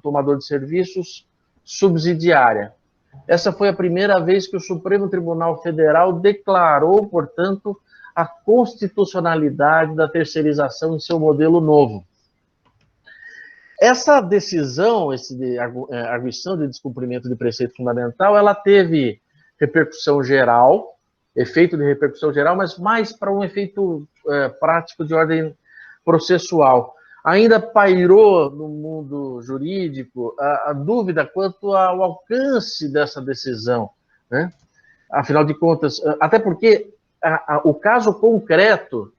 tomador de serviços subsidiária. Essa foi a primeira vez que o Supremo Tribunal Federal declarou, portanto, a constitucionalidade da terceirização em seu modelo novo. Essa decisão, arguição de descumprimento de preceito fundamental, ela teve repercussão geral, efeito de repercussão geral, mas mais para um efeito prático de ordem processual. Ainda pairou no mundo jurídico a dúvida quanto ao alcance dessa decisão, né? Afinal de contas, até porque o caso concreto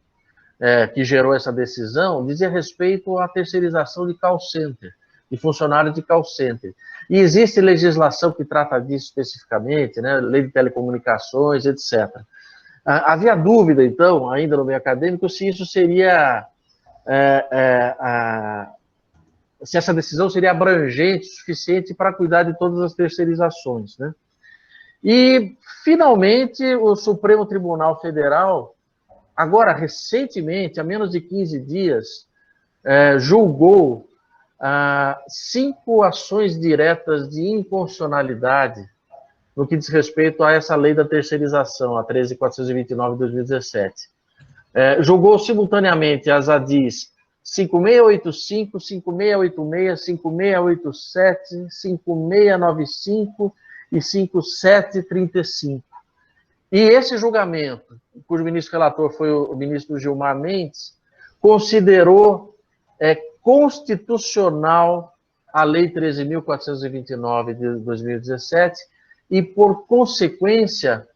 que gerou essa decisão dizia respeito à terceirização de call center, de funcionários de call center. E existe legislação que trata disso especificamente, né? Lei de telecomunicações, etc. Havia dúvida, então, ainda no meio acadêmico, se isso seria... se essa decisão seria abrangente o suficiente para cuidar de todas as terceirizações, né? E, finalmente, o Supremo Tribunal Federal, agora, recentemente, há menos de 15 dias, julgou 5 ações diretas de inconstitucionalidade no que diz respeito a essa lei da terceirização, a 13.429 de 2017. Julgou simultaneamente as ADIs 5685, 5686, 5687, 5695 e 5735. E esse julgamento, cujo ministro relator foi o ministro Gilmar Mendes, considerou constitucional a Lei 13.429 de 2017 e, por consequência,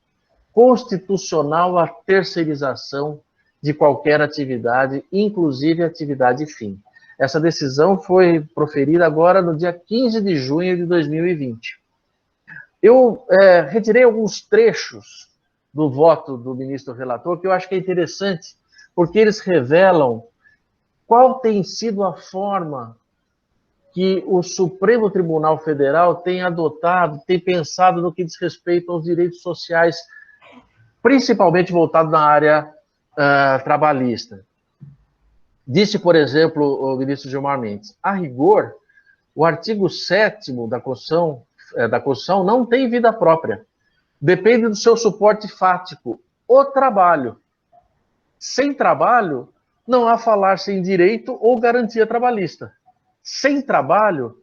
constitucional a terceirização de qualquer atividade, inclusive atividade fim. Essa decisão foi proferida agora no dia 15 de junho de 2020. Eu retirei alguns trechos do voto do ministro relator, que eu acho que é interessante, porque eles revelam qual tem sido a forma que o Supremo Tribunal Federal tem adotado, tem pensado no que diz respeito aos direitos sociais, principalmente voltado na área trabalhista. Disse, por exemplo, o ministro Gilmar Mendes, a rigor, o artigo 7º da Constituição não tem vida própria. Depende do seu suporte fático, o trabalho. Sem trabalho, não há falar-se em direito ou garantia trabalhista. Sem trabalho,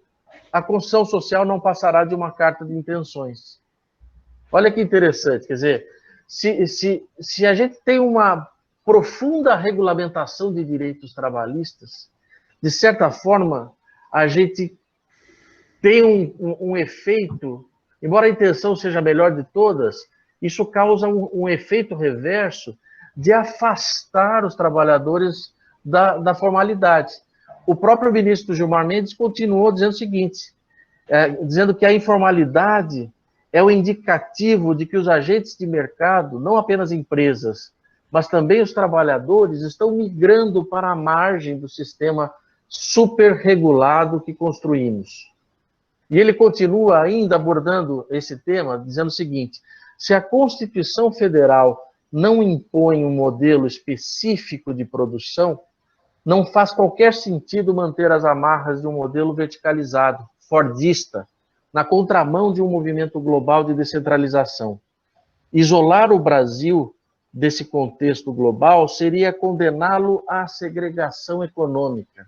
a construção social não passará de uma carta de intenções. Olha que interessante, quer dizer, se a gente tem uma profunda regulamentação de direitos trabalhistas, de certa forma, a gente tem um efeito, embora a intenção seja a melhor de todas, isso causa um efeito reverso de afastar os trabalhadores da formalidade. O próprio ministro Gilmar Mendes continuou dizendo o seguinte, dizendo que a informalidade é o indicativo de que os agentes de mercado, não apenas empresas, mas também os trabalhadores, estão migrando para a margem do sistema superregulado que construímos. E ele continua ainda abordando esse tema, dizendo o seguinte, se a Constituição Federal não impõe um modelo específico de produção, não faz qualquer sentido manter as amarras de um modelo verticalizado, fordista, na contramão de um movimento global de descentralização. Isolar o Brasil desse contexto global seria condená-lo à segregação econômica.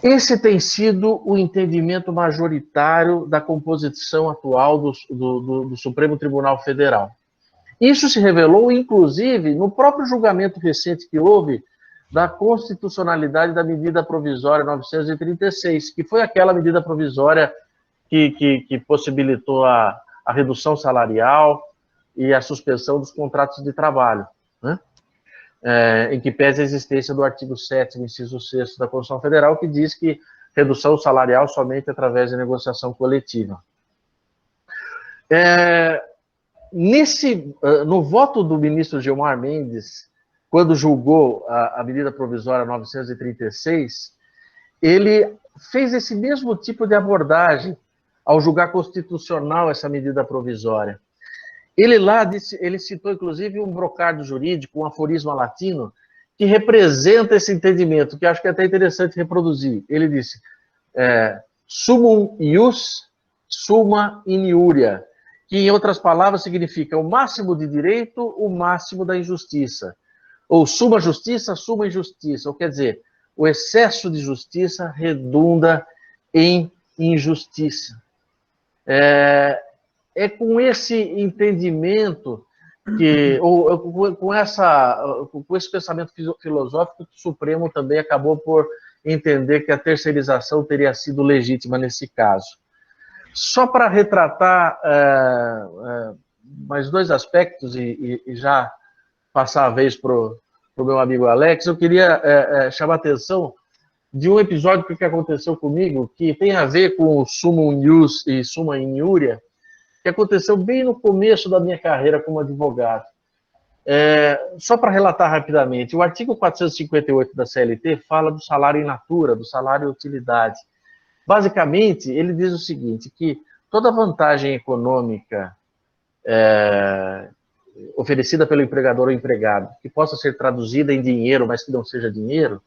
Esse tem sido o entendimento majoritário da composição atual do Supremo Tribunal Federal. Isso se revelou, inclusive, no próprio julgamento recente que houve da constitucionalidade da medida provisória 936, que foi aquela medida provisória que possibilitou a redução salarial e a suspensão dos contratos de trabalho, né? Em que pese a existência do artigo 7º, inciso 6º da Constituição Federal, que diz que redução salarial somente através de negociação coletiva. No voto do ministro Gilmar Mendes, quando julgou a medida provisória 936, ele fez esse mesmo tipo de abordagem ao julgar constitucional essa medida provisória. Ele citou, inclusive, um brocardo jurídico, um aforisma latino, que representa esse entendimento, que acho que é até interessante reproduzir. Ele disse, sumum ius, summa iniuria, que, em outras palavras, significa o máximo de direito, o máximo da injustiça. Ou suma justiça, suma injustiça. Ou quer dizer, o excesso de justiça redunda em injustiça. É com esse entendimento com esse pensamento filosófico que o Supremo também acabou por entender que a terceirização teria sido legítima nesse caso. Só para retratar mais dois aspectos e já passar a vez para o meu amigo Alex, eu queria chamar a atenção de um episódio que aconteceu comigo, que tem a ver com o summum ius e summa iniuria, que aconteceu bem no começo da minha carreira como advogado. Só para relatar rapidamente, o artigo 458 da CLT fala do salário in natura, do salário utilidade. Basicamente, ele diz o seguinte, que toda vantagem econômica oferecida pelo empregador ou empregado, que possa ser traduzida em dinheiro, mas que não seja dinheiro,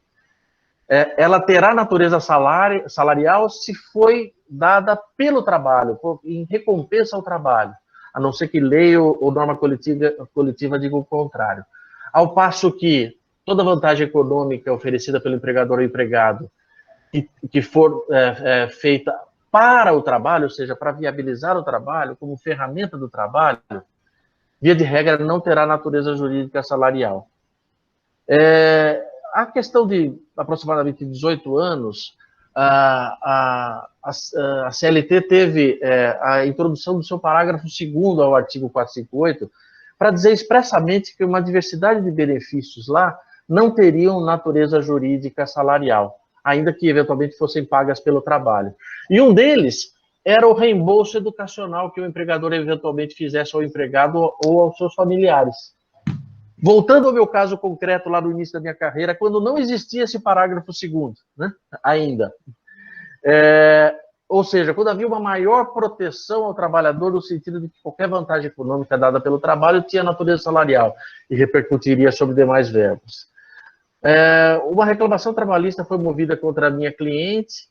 ela terá natureza salarial se foi dada pelo trabalho, em recompensa ao trabalho, a não ser que lei ou norma coletiva diga o contrário. Ao passo que toda vantagem econômica oferecida pelo empregador ou empregado que for feita para o trabalho, ou seja, para viabilizar o trabalho, como ferramenta do trabalho, via de regra, não terá natureza jurídica salarial. A questão de aproximadamente 18 anos, a CLT teve a introdução do seu parágrafo 2º ao artigo 458, para dizer expressamente que uma diversidade de benefícios lá não teriam natureza jurídica salarial, ainda que eventualmente fossem pagas pelo trabalho. E um deles era o reembolso educacional que o empregador eventualmente fizesse ao empregado ou aos seus familiares. Voltando ao meu caso concreto lá no início da minha carreira, quando não existia esse parágrafo 2º, né, ainda. Ou seja, quando havia uma maior proteção ao trabalhador, no sentido de que qualquer vantagem econômica dada pelo trabalho tinha natureza salarial e repercutiria sobre demais verbos. Uma reclamação trabalhista foi movida contra a minha cliente,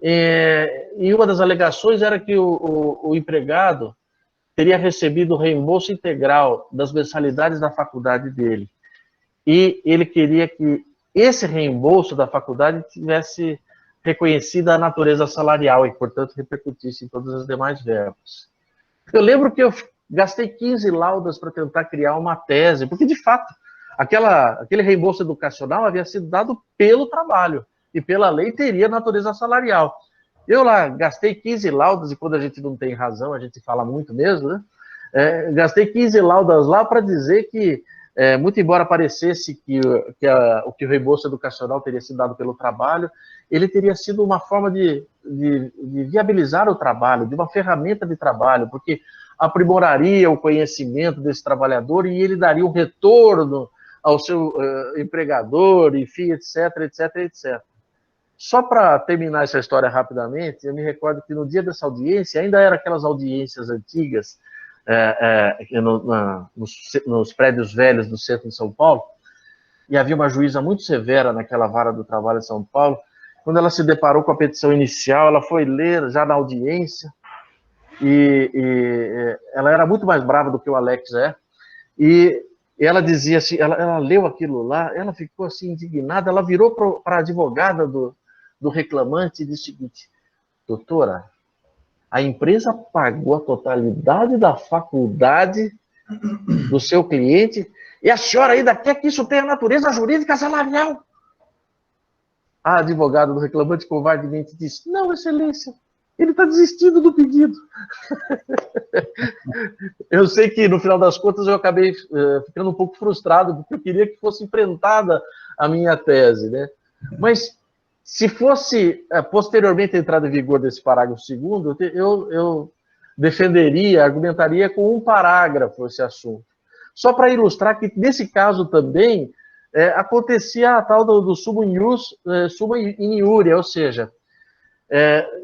e uma das alegações era que o empregado teria recebido o reembolso integral das mensalidades da faculdade dele. E ele queria que esse reembolso da faculdade tivesse reconhecida a natureza salarial e, portanto, repercutisse em todos os demais verbos. Eu lembro que eu gastei 15 laudas para tentar criar uma tese, porque, de fato, aquele reembolso educacional havia sido dado pelo trabalho, e pela lei teria natureza salarial. Eu lá gastei 15 laudas, e quando a gente não tem razão, a gente fala muito mesmo, né? Gastei 15 laudas lá para dizer que, muito embora parecesse que o reembolso educacional teria sido dado pelo trabalho, ele teria sido uma forma de viabilizar o trabalho, de uma ferramenta de trabalho, porque aprimoraria o conhecimento desse trabalhador e ele daria um retorno ao seu empregador, enfim, etc, etc, etc. Só para terminar essa história rapidamente, eu me recordo que no dia dessa audiência, ainda eram aquelas audiências antigas, nos prédios velhos do centro de São Paulo, e havia uma juíza muito severa naquela vara do trabalho de São Paulo. Quando ela se deparou com a petição inicial, ela foi ler já na audiência, e ela era muito mais brava do que o Alex e ela dizia assim, ela leu aquilo lá, ela ficou assim indignada, ela virou para a advogada do reclamante e disse o seguinte: doutora, a empresa pagou a totalidade da faculdade do seu cliente e a senhora ainda quer que isso tenha natureza jurídica salarial? A advogada do reclamante covardemente disse: não, excelência, ele está desistindo do pedido. Eu sei que, no final das contas, eu acabei ficando um pouco frustrado, porque eu queria que fosse enfrentada a minha tese, né? Mas, se fosse posteriormente entrada em vigor desse parágrafo 2º, eu defenderia, argumentaria com um parágrafo esse assunto. Só para ilustrar que, nesse caso também, acontecia a tal do summum ius, summa iniuria, ou seja,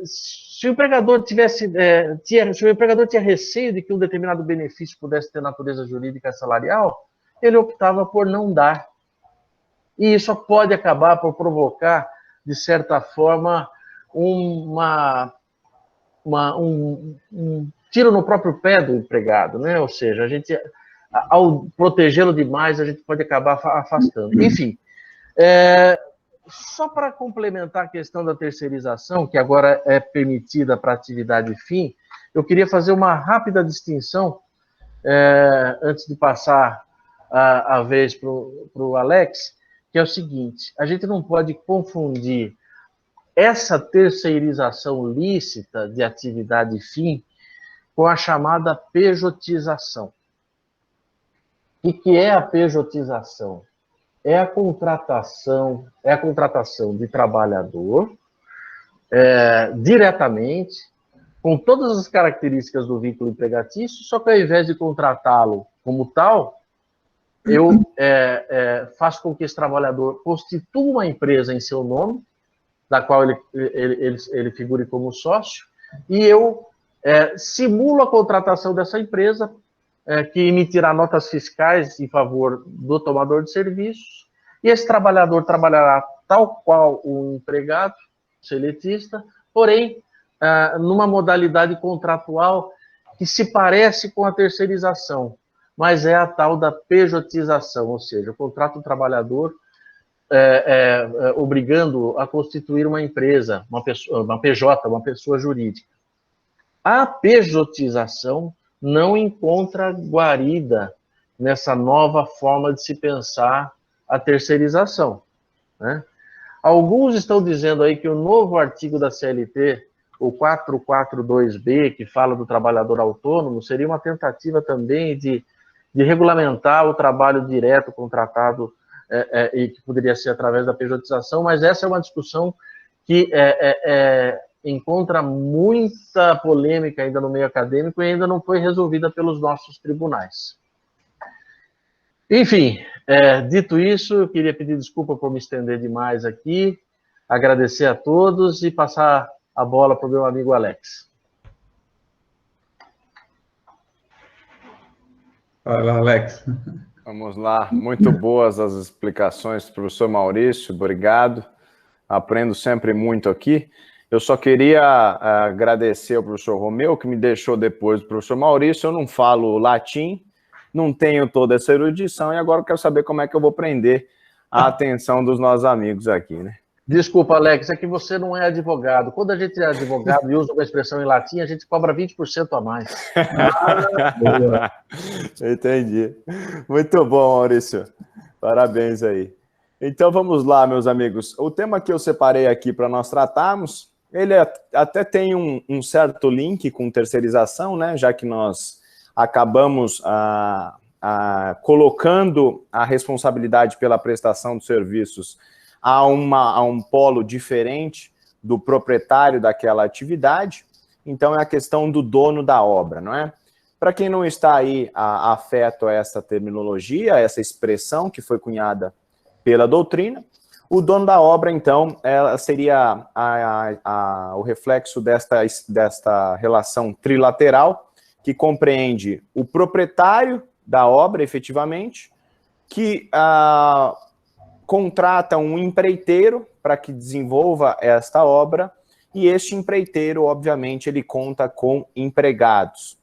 se o empregador tinha receio de que um determinado benefício pudesse ter natureza jurídica salarial, ele optava por não dar. E isso pode acabar por provocar, de certa forma, um tiro no próprio pé do empregado, né? Ou seja, a gente, ao protegê-lo demais, a gente pode acabar afastando. Enfim, só para complementar a questão da terceirização, que agora é permitida para atividade fim, eu queria fazer uma rápida distinção, antes de passar a vez para o Alex, que é o seguinte: a gente não pode confundir essa terceirização lícita de atividade fim com a chamada pejotização. O que é a pejotização? É a contratação de trabalhador diretamente, com todas as características do vínculo empregatício, só que ao invés de contratá-lo como tal, eu faço com que esse trabalhador constitua uma empresa em seu nome, da qual ele figure como sócio, e eu simulo a contratação dessa empresa, que emitirá notas fiscais em favor do tomador de serviços, e esse trabalhador trabalhará tal qual o empregado seletista, porém, numa modalidade contratual que se parece com a terceirização, mas é a tal da pejotização, ou seja, eu contrato o trabalhador obrigando a constituir uma empresa, uma PJ, uma pessoa jurídica. A pejotização não encontra guarida nessa nova forma de se pensar a terceirização, né? Alguns estão dizendo aí que o novo artigo da CLT, o 442B, que fala do trabalhador autônomo, seria uma tentativa também de regulamentar o trabalho direto contratado, e que poderia ser através da pejotização, mas essa é uma discussão que encontra muita polêmica ainda no meio acadêmico e ainda não foi resolvida pelos nossos tribunais. Enfim, dito isso, eu queria pedir desculpa por me estender demais aqui, agradecer a todos e passar a bola para o meu amigo Alex. Fala, Alex. Vamos lá, muito boas as explicações, professor Maurício, obrigado, aprendo sempre muito aqui. Eu só queria agradecer ao professor Romeu, que me deixou depois do professor Maurício. Eu não falo latim, não tenho toda essa erudição, e agora eu quero saber como é que eu vou prender a atenção dos nossos amigos aqui, né? Desculpa, Alex, é que você não é advogado. Quando a gente é advogado e usa uma expressão em latim, a gente cobra 20% a mais. Entendi. Muito bom, Maurício. Parabéns aí. Então vamos lá, meus amigos. O tema que eu separei aqui para nós tratarmos, ele até tem um certo link com terceirização, né? Já que nós acabamos colocando a responsabilidade pela prestação dos serviços a um polo diferente do proprietário daquela atividade. Então é a questão do dono da obra, não é? Para quem não está aí afeto a essa terminologia, a essa expressão que foi cunhada pela doutrina, o dono da obra, então, ela seria o reflexo desta relação trilateral, que compreende o proprietário da obra, efetivamente, que contrata um empreiteiro para que desenvolva esta obra, e este empreiteiro, obviamente, ele conta com empregados.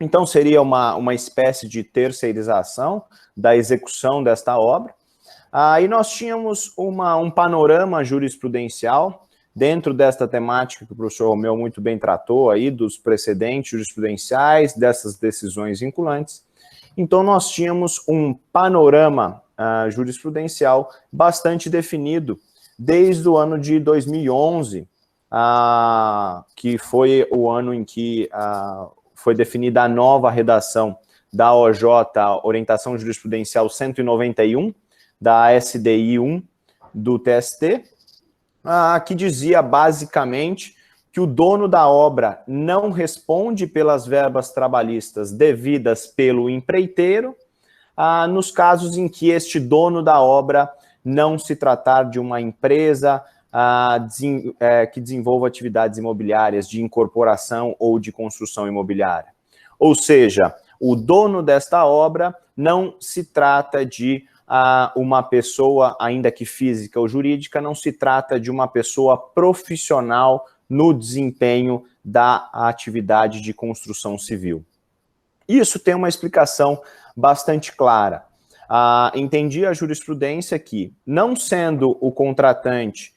Então, seria uma espécie de terceirização da execução desta obra. E nós tínhamos um panorama jurisprudencial dentro desta temática que o professor Romeu muito bem tratou aí, dos precedentes jurisprudenciais, dessas decisões vinculantes. Então, nós tínhamos um panorama jurisprudencial bastante definido desde o ano de 2011, que foi o ano em que foi definida a nova redação da OJ, Orientação Jurisprudencial 191, da SDI 1 do TST, que dizia basicamente que o dono da obra não responde pelas verbas trabalhistas devidas pelo empreiteiro, nos casos em que este dono da obra não se tratar de uma empresa que desenvolva atividades imobiliárias de incorporação ou de construção imobiliária. Ou seja, o dono desta obra não se trata de uma pessoa, ainda que física ou jurídica, não se trata de uma pessoa profissional no desempenho da atividade de construção civil. Isso tem uma explicação bastante clara. entendia a jurisprudência que, não sendo o contratante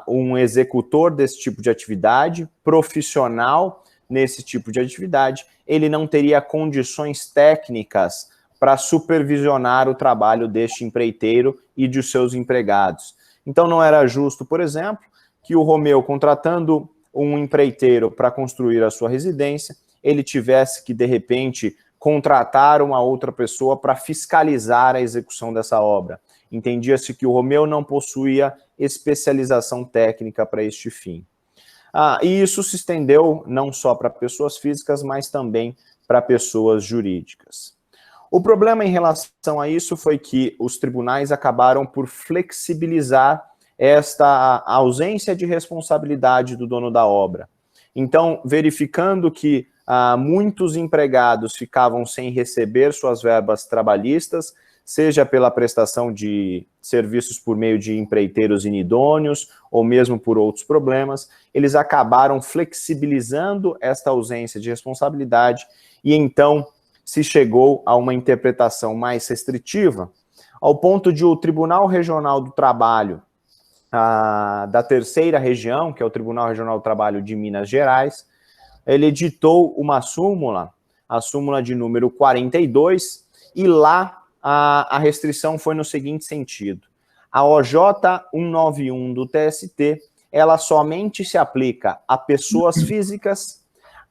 um executor desse tipo de atividade, profissional nesse tipo de atividade, ele não teria condições técnicas para supervisionar o trabalho deste empreiteiro e de seus empregados. Então, não era justo, por exemplo, que o Romeu, contratando um empreiteiro para construir a sua residência, ele tivesse que, de repente, contratar uma outra pessoa para fiscalizar a execução dessa obra. Entendia-se que o Romeu não possuía especialização técnica para este fim. E isso se estendeu não só para pessoas físicas, mas também para pessoas jurídicas. O problema em relação a isso foi que os tribunais acabaram por flexibilizar esta ausência de responsabilidade do dono da obra. Então, verificando que muitos empregados ficavam sem receber suas verbas trabalhistas, seja pela prestação de serviços por meio de empreiteiros inidôneos, ou mesmo por outros problemas, eles acabaram flexibilizando esta ausência de responsabilidade, e então se chegou a uma interpretação mais restritiva, ao ponto de o Tribunal Regional do Trabalho da terceira região, que é o Tribunal Regional do Trabalho de Minas Gerais, ele editou uma súmula, a súmula de número 42, e lá a restrição foi no seguinte sentido: a OJ 191 do TST, ela somente se aplica a pessoas físicas,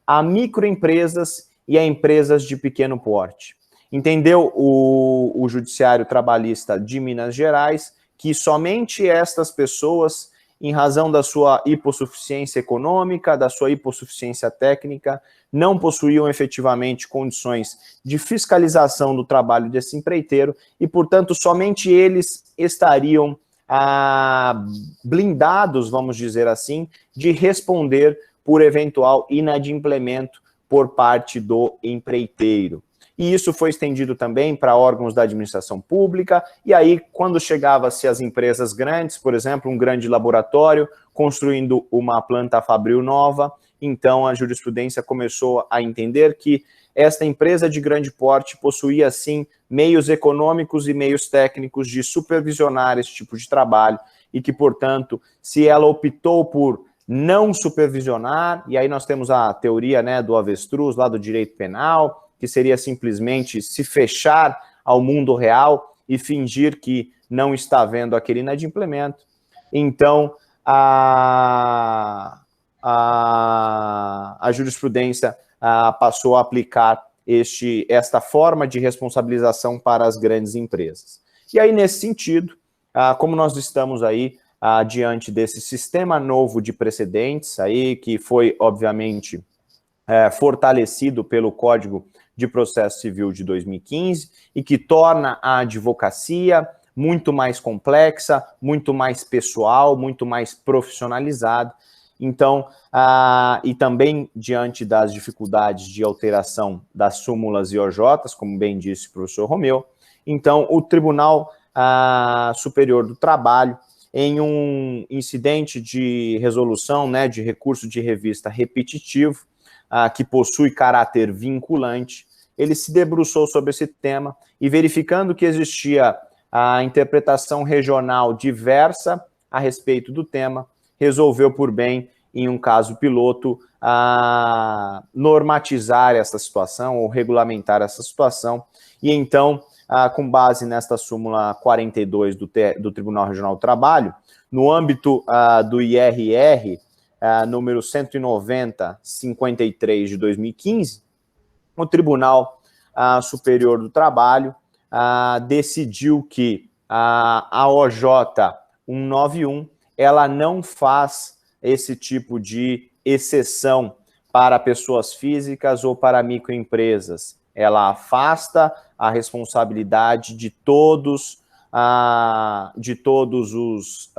a microempresas e a empresas de pequeno porte. Entendeu o Judiciário Trabalhista de Minas Gerais que somente estas pessoas, em razão da sua hipossuficiência econômica, da sua hipossuficiência técnica, não possuíam efetivamente condições de fiscalização do trabalho desse empreiteiro e, portanto, somente eles estariam blindados, vamos dizer assim, de responder por eventual inadimplemento por parte do empreiteiro. E isso foi estendido também para órgãos da administração pública, e aí, quando chegava-se às empresas grandes, por exemplo, um grande laboratório construindo uma planta fabril nova, então a jurisprudência começou a entender que esta empresa de grande porte possuía, sim, meios econômicos e meios técnicos de supervisionar esse tipo de trabalho, e que, portanto, se ela optou por não supervisionar, e aí nós temos a teoria, né, do avestruz, lá do direito penal, que seria simplesmente se fechar ao mundo real e fingir que não está vendo aquele inadimplemento. Então, a jurisprudência passou a aplicar esta forma de responsabilização para as grandes empresas. E aí, nesse sentido, como nós estamos aí diante desse sistema novo de precedentes, aí, que foi, obviamente, fortalecido pelo Código de Processo Civil de 2015 e que torna a advocacia muito mais complexa, muito mais pessoal, muito mais profissionalizada. Então, e também diante das dificuldades de alteração das súmulas e OJs, como bem disse o professor Romeu, então o Tribunal Superior do Trabalho, em um incidente de resolução, né, de recurso de revista repetitivo, que possui caráter vinculante, ele se debruçou sobre esse tema e, verificando que existia a interpretação regional diversa a respeito do tema, resolveu por bem, em um caso piloto, normatizar essa situação ou regulamentar essa situação. E então, com base nesta súmula 42 do Tribunal Regional do Trabalho, no âmbito do IRR, número 190/53 de 2015, o Tribunal Superior do Trabalho decidiu que a OJ 191, ela não faz esse tipo de exceção para pessoas físicas ou para microempresas. Ela afasta a responsabilidade de todos os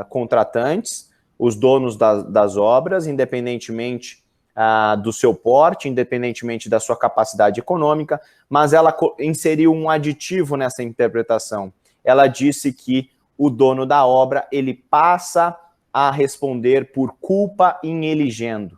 contratantes, os donos das obras, independentemente do seu porte, independentemente da sua capacidade econômica, mas ela inseriu um aditivo nessa interpretação. Ela disse que o dono da obra, ele passa a responder por culpa in eligendo.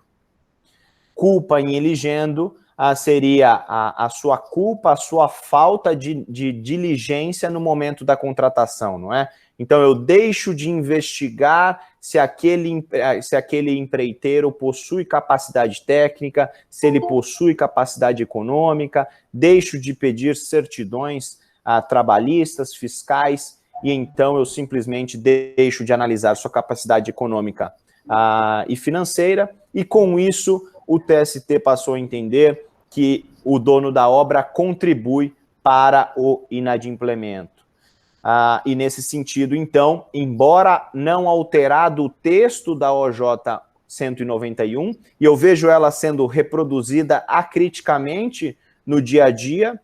Culpa in eligendo seria a sua culpa, a sua falta de diligência no momento da contratação, não é? Então, eu deixo de investigar se aquele empreiteiro possui capacidade técnica, se ele possui capacidade econômica, deixo de pedir certidões trabalhistas, fiscais, e então eu simplesmente deixo de analisar sua capacidade econômica e financeira, e com isso o TST passou a entender que o dono da obra contribui para o inadimplemento. E nesse sentido, então, embora não alterado o texto da OJ 191, e eu vejo ela sendo reproduzida acriticamente no dia a dia,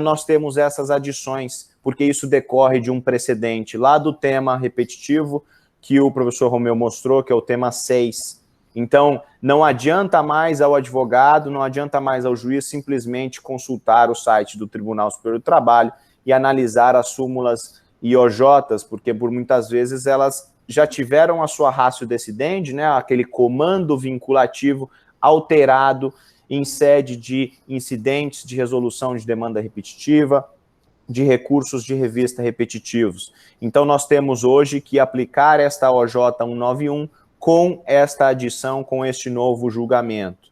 nós temos essas adições, porque isso decorre de um precedente lá do tema repetitivo que o professor Romeu mostrou, que é o tema 6. Então, não adianta mais ao advogado, não adianta mais ao juiz simplesmente consultar o site do Tribunal Superior do Trabalho e analisar as súmulas e OJs, porque por muitas vezes elas já tiveram a sua ratio decidendi, né, aquele comando vinculativo alterado em sede de incidentes de resolução de demanda repetitiva, de recursos de revista repetitivos. Então, nós temos hoje que aplicar esta OJ 191 com esta adição, com este novo julgamento.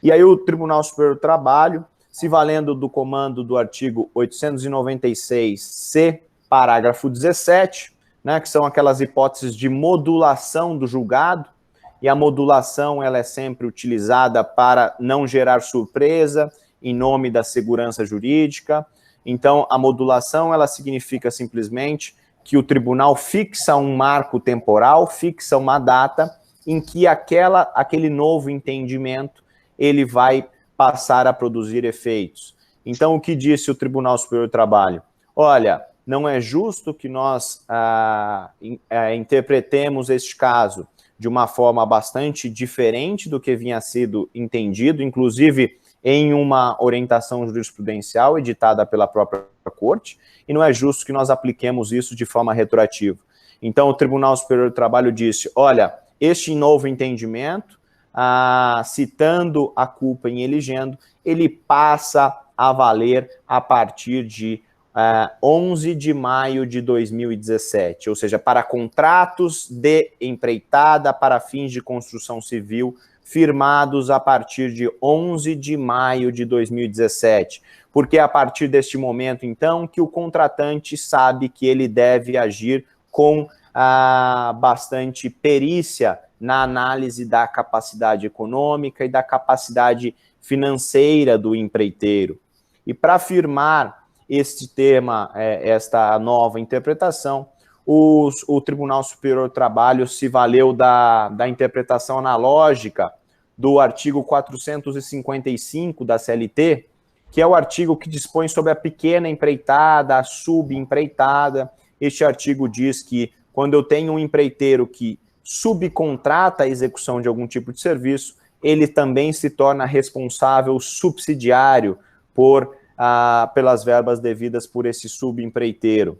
E aí o Tribunal Superior do Trabalho, se valendo do comando do artigo 896-C, parágrafo 17, né, que são aquelas hipóteses de modulação do julgado, e a modulação ela é sempre utilizada para não gerar surpresa, em nome da segurança jurídica. Então, a modulação ela significa simplesmente que o tribunal fixa um marco temporal, fixa uma data em que aquele novo entendimento ele vai passar a produzir efeitos. Então, o que disse o Tribunal Superior do Trabalho? Olha, não é justo que nós interpretemos este caso de uma forma bastante diferente do que vinha sido entendido, inclusive em uma orientação jurisprudencial editada pela própria Corte, e não é justo que nós apliquemos isso de forma retroativa. Então, o Tribunal Superior do Trabalho disse, olha, este novo entendimento, citando a culpa em eligendo, ele passa a valer a partir de 11 de maio de 2017, ou seja, para contratos de empreitada para fins de construção civil firmados a partir de 11 de maio de 2017, porque é a partir deste momento, então, que o contratante sabe que ele deve agir com bastante perícia na análise da capacidade econômica e da capacidade financeira do empreiteiro. E para afirmar este tema, esta nova interpretação, o Tribunal Superior do Trabalho se valeu da interpretação analógica do artigo 455 da CLT, que é o artigo que dispõe sobre a pequena empreitada, a subempreitada. Este artigo diz que quando eu tenho um empreiteiro que subcontrata a execução de algum tipo de serviço, ele também se torna responsável subsidiário pelas verbas devidas por esse subempreiteiro.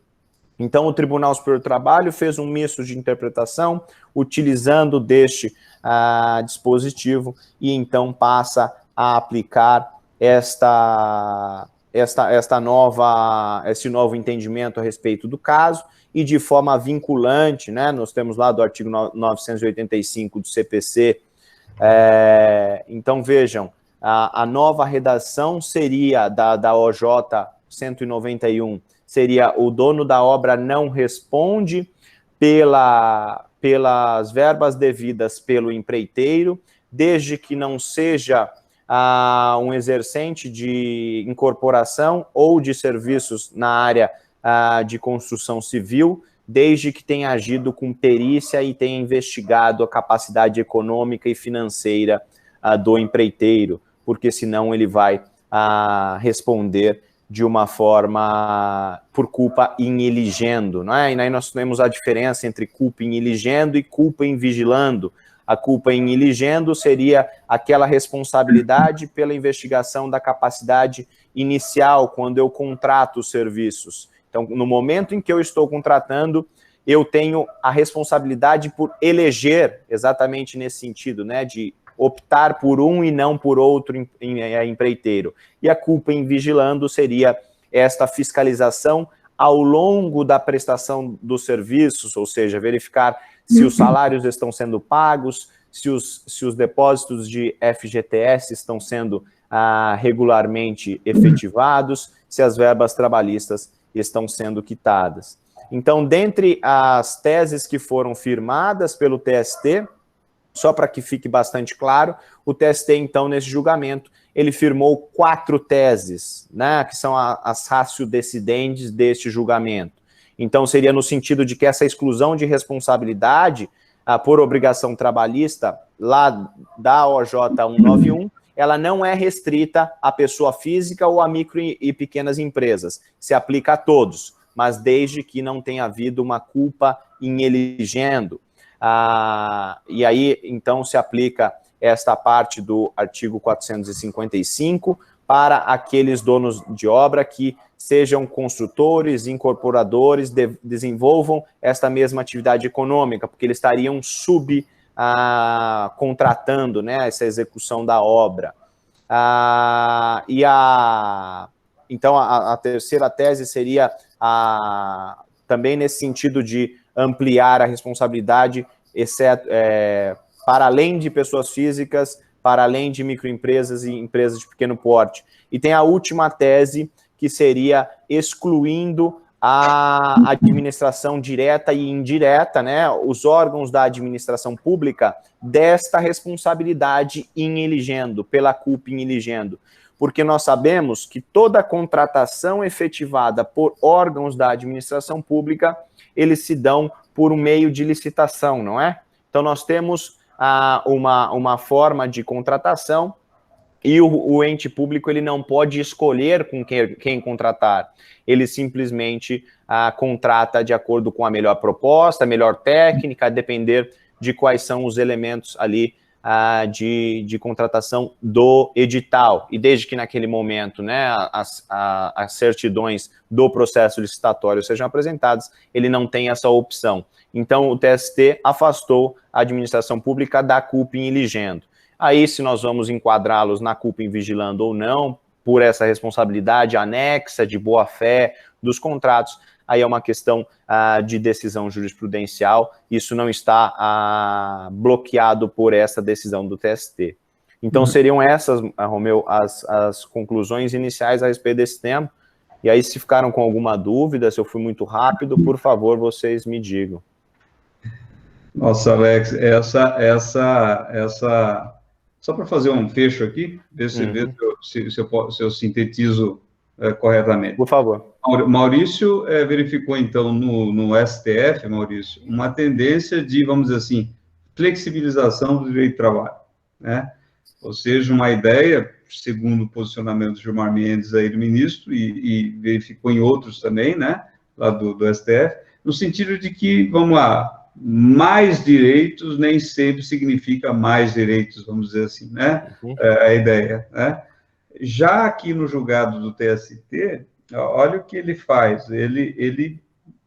Então, o Tribunal Superior do Trabalho fez um misto de interpretação, utilizando deste dispositivo, e então passa a aplicar esse novo entendimento a respeito do caso, e de forma vinculante, né, nós temos lá do artigo 985 do CPC. Então, vejam, a nova redação seria da OJ 191, seria o dono da obra não responde pelas verbas devidas pelo empreiteiro, desde que não seja um exercente de incorporação ou de serviços na área de construção civil, desde que tenha agido com perícia e tenha investigado a capacidade econômica e financeira do empreiteiro, porque senão ele vai responder de uma forma por culpa in eligendo, não é? E aí nós temos a diferença entre culpa in eligendo e culpa in vigilando. A culpa in eligendo seria aquela responsabilidade pela investigação da capacidade inicial, quando eu contrato os serviços. Então, no momento em que eu estou contratando, eu tenho a responsabilidade por eleger, exatamente nesse sentido, né, de optar por um e não por outro empreiteiro. E a culpa em vigilando seria esta fiscalização ao longo da prestação dos serviços, ou seja, verificar se os salários estão sendo pagos, se os depósitos de FGTS estão sendo regularmente efetivados, se as verbas trabalhistas estão sendo quitadas. Então, dentre as teses que foram firmadas pelo TST, só para que fique bastante claro, o TST, então, nesse julgamento, ele firmou 4 teses, né, que são as ratio decidentes deste julgamento. Então, seria no sentido de que essa exclusão de responsabilidade por obrigação trabalhista, lá da OJ 191, ela não é restrita à pessoa física ou a micro e pequenas empresas. Se aplica a todos, mas desde que não tenha havido uma culpa em eligendo. E aí, então, se aplica esta parte do artigo 455 para aqueles donos de obra que sejam construtores, incorporadores, desenvolvam esta mesma atividade econômica, porque eles estariam contratando, né, essa execução da obra. Então, a terceira tese seria também nesse sentido de ampliar a responsabilidade, exceto, para além de pessoas físicas, para além de microempresas e empresas de pequeno porte. E tem a última tese, que seria excluindo a administração direta e indireta, né, os órgãos da administração pública, desta responsabilidade em eligendo, pela culpa em eligendo. Porque nós sabemos que toda contratação efetivada por órgãos da administração pública, eles se dão por um meio de licitação, não é? Então, nós temos uma forma de contratação e o ente público ele não pode escolher com quem contratar. Ele simplesmente contrata de acordo com a melhor proposta, a melhor técnica, a depender de quais são os elementos ali de contratação do edital. E desde que naquele momento, né, as certidões do processo licitatório sejam apresentadas, ele não tem essa opção. Então, o TST afastou a administração pública da culpa em eligendo. Aí, se nós vamos enquadrá-los na culpa em vigilando ou não, por essa responsabilidade anexa de boa-fé dos contratos, aí é uma questão de decisão jurisprudencial, isso não está bloqueado por essa decisão do TST. Então, seriam essas, Romeu, as conclusões iniciais a respeito desse tema. E aí, se ficaram com alguma dúvida, se eu fui muito rápido, por favor, vocês me digam. Nossa, Alex, só para fazer um fecho aqui, ver se eu sintetizo corretamente. Por favor. Maurício verificou, então, no STF, Maurício, uma tendência de, vamos dizer assim, flexibilização do direito de trabalho, né? Ou seja, uma ideia, segundo o posicionamento do Gilmar Mendes, aí, do ministro, e verificou em outros também, né, lá do STF, no sentido de que, vamos lá, mais direitos nem sempre significa mais direitos, vamos dizer assim, né? A ideia, né? Já aqui no julgado do TST, olha o que ele faz.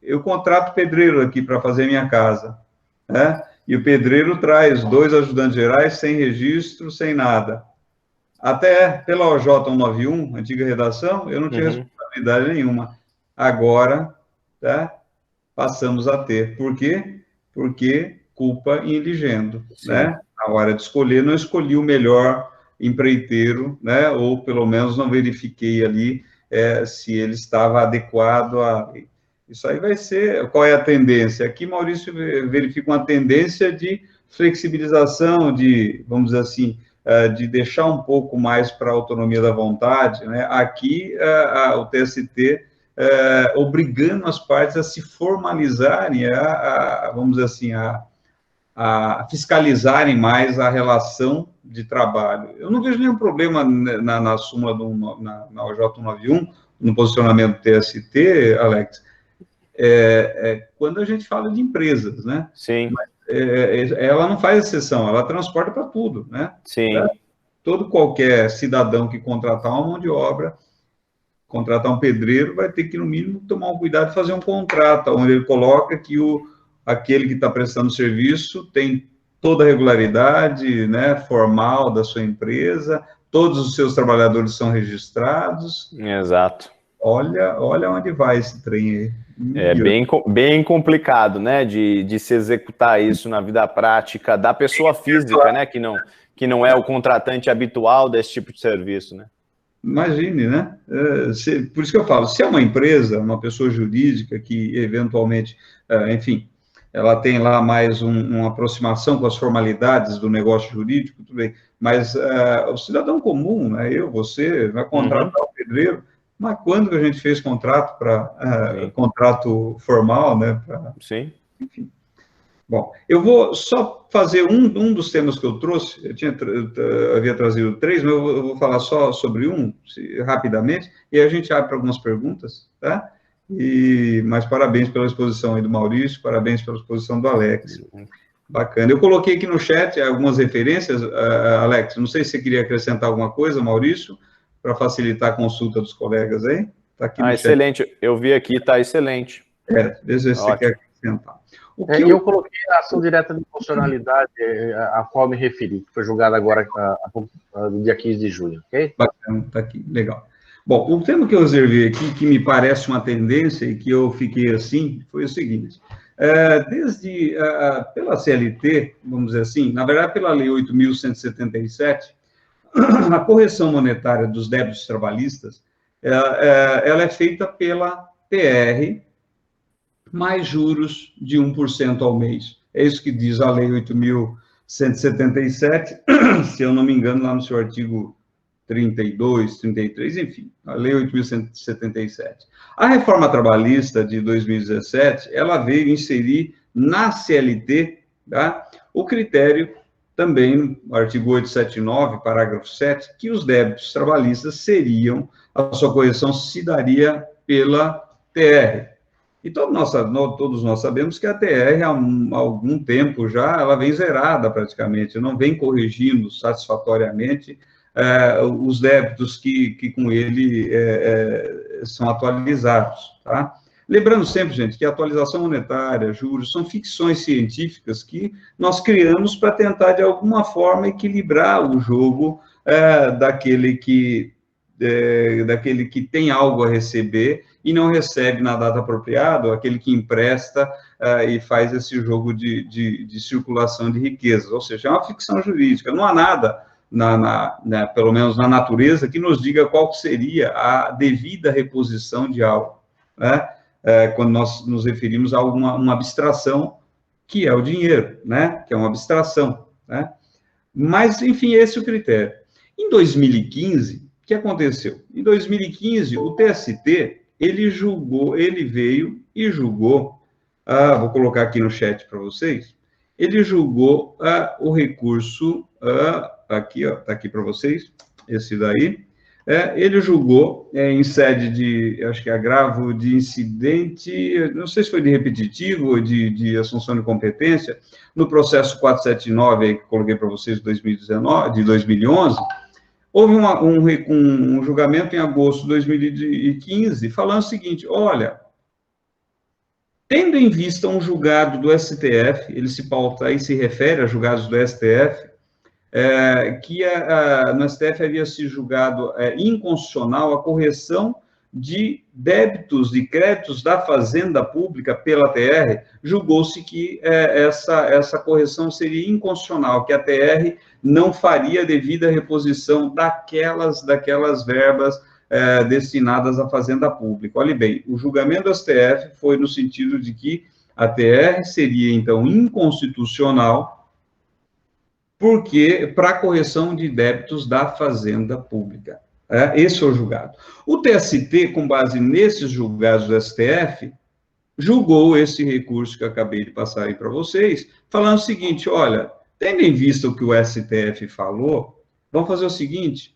Eu contrato pedreiro aqui para fazer minha casa, né? E o pedreiro traz 2 ajudantes gerais sem registro, sem nada. Até pela OJ 191, antiga redação, eu não tinha responsabilidade nenhuma. Agora, tá? Passamos a ter. Por quê? Porque culpa em eligendo, né? A hora de escolher, não escolhi o melhor empreiteiro, né? Ou pelo menos não verifiquei ali se ele estava adequado a... Isso aí vai ser... Qual é a tendência? Aqui, Maurício verifica uma tendência de flexibilização, de, vamos dizer assim, de deixar um pouco mais para a autonomia da vontade, né? Aqui, o TST... obrigando as partes a se formalizarem, vamos dizer assim, a fiscalizarem mais a relação de trabalho. Eu não vejo nenhum problema na súmula, na OJ 191, no posicionamento do TST, Alex, quando a gente fala de empresas, né? Sim. Mas, ela não faz exceção, ela transporta para tudo, né? Sim. Qualquer cidadão que contratar uma mão de obra, contratar um pedreiro, vai ter que, no mínimo, tomar um cuidado e fazer um contrato, onde ele coloca que aquele que está prestando serviço tem toda a regularidade, né, formal da sua empresa, todos os seus trabalhadores são registrados. Exato. Olha onde vai esse trem aí. É bem complicado, né, de se executar isso na vida prática da pessoa física, né, que não é o contratante habitual desse tipo de serviço, né? Imagine, né? Por isso que eu falo, se é uma empresa, uma pessoa jurídica que eventualmente, enfim, ela tem lá mais uma aproximação com as formalidades do negócio jurídico, tudo bem, mas o cidadão comum, né, você vai contratar o pedreiro, mas quando que a gente fez contrato contrato formal, né? Sim. Enfim. Bom, eu vou só fazer um dos temas que eu trouxe, eu havia trazido 3, mas eu vou falar só sobre rapidamente, e a gente abre para algumas perguntas, tá? Mas parabéns pela exposição aí do Maurício, parabéns pela exposição do Alex. Bacana. Eu coloquei aqui no chat algumas referências, Alex, não sei se você queria acrescentar alguma coisa, Maurício, para facilitar a consulta dos colegas aí. Tá aqui no excelente. Chat. Eu vi aqui, está excelente. Vê se você quer acrescentar. Eu coloquei a ação direta de funcionalidade, a qual me referi, que foi julgada agora no dia 15 de junho, ok? Bacana, tá aqui, legal. Bom, o tema que eu reservei aqui, que me parece uma tendência e que eu fiquei assim, foi o seguinte. Pela CLT, vamos dizer assim, na verdade, pela Lei 8.177, a correção monetária dos débitos trabalhistas, ela é feita pela TR, mais juros de 1% ao mês. É isso que diz a Lei 8.177, se eu não me engano, lá no seu artigo 32, 33, enfim, a Lei 8.177. A reforma trabalhista de 2017, ela veio inserir na CLT, tá, o critério também, no artigo 879, parágrafo 7, que os débitos trabalhistas a sua correção se daria pela TR. E todos nós sabemos que a TR, há algum tempo já, ela vem zerada praticamente, não vem corrigindo satisfatoriamente os débitos que com ele são atualizados, tá? Lembrando sempre, gente, que a atualização monetária, juros, são ficções científicas que nós criamos para tentar, de alguma forma, equilibrar o jogo daquele que tem algo a receber e não recebe na data apropriada, aquele que empresta e faz esse jogo de circulação de riquezas. Ou seja, é uma ficção jurídica. Não há nada, pelo menos na natureza, que nos diga qual seria a devida reposição de algo, né? Quando nós nos referimos a uma abstração, que é o dinheiro, né? Que é uma abstração, né? Mas, enfim, esse é o critério. Em 2015, o que aconteceu? Em 2015, o TST, ele veio e julgou, vou colocar aqui no chat para vocês, ele julgou o recurso, aqui, está aqui para vocês, esse daí, ele julgou em sede de, acho que agravo de incidente, não sei se foi de repetitivo ou de assunção de competência, no processo 479, aí, que coloquei para vocês, de 2011, houve um julgamento em agosto de 2015, falando o seguinte, olha, tendo em vista um julgado do STF, ele se pauta e se refere a julgados do STF, que no STF havia se julgado inconstitucional a correção de débitos, de créditos da Fazenda Pública pela TR, julgou-se que essa correção seria inconstitucional, que a TR não faria devida reposição daquelas verbas destinadas à Fazenda Pública. Olhe bem, o julgamento do STF foi no sentido de que a TR seria, então, inconstitucional, porque para correção de débitos da Fazenda Pública. Esse é o julgado. O TST, com base nesses julgados do STF, julgou esse recurso que eu acabei de passar aí para vocês, falando o seguinte, olha, tendo em vista o que o STF falou, vamos fazer o seguinte,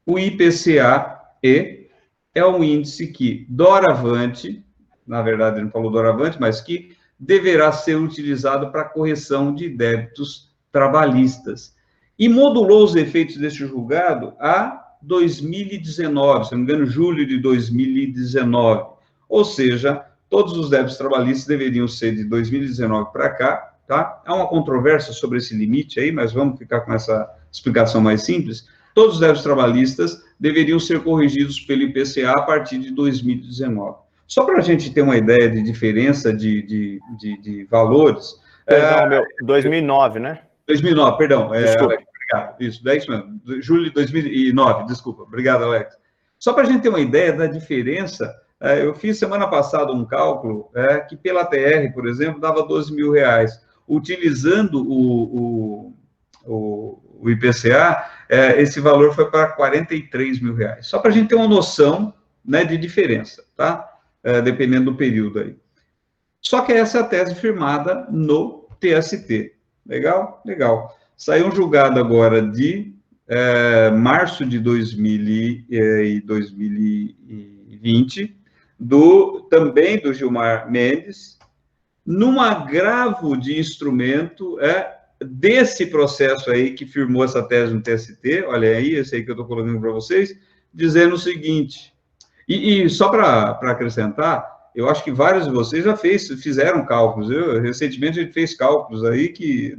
o IPCA-E é um índice que, doravante, na verdade ele não falou doravante, mas que deverá ser utilizado para correção de débitos trabalhistas. E modulou os efeitos deste julgado a 2019, se não me engano, julho de 2019. Ou seja, todos os débitos trabalhistas deveriam ser de 2019 para cá, tá? Há uma controvérsia sobre esse limite aí, mas vamos ficar com essa explicação mais simples. Todos os débitos trabalhistas deveriam ser corrigidos pelo IPCA a partir de 2019. Só para a gente ter uma ideia de diferença de valores... Perdão, 2009, né? 2009, perdão. Desculpa. Alex, obrigado. Isso, é isso mesmo. Julho de 2009, desculpa. Obrigado, Alex. Só para a gente ter uma ideia da diferença, eu fiz semana passada um cálculo que pela TR, por exemplo, dava R$12.000. Utilizando o IPCA, esse valor foi para R$43.000. Só para a gente ter uma noção, né, de diferença, tá? Dependendo do período aí. Só que essa é a tese firmada no TST. Legal? Legal. Saiu um julgado agora de março de 2020, também do Gilmar Mendes, num agravo de instrumento desse processo aí que firmou essa tese no TST, olha aí, esse aí que eu estou colocando para vocês, dizendo o seguinte, e só para acrescentar, eu acho que vários de vocês já fizeram cálculos, recentemente a gente fez cálculos aí que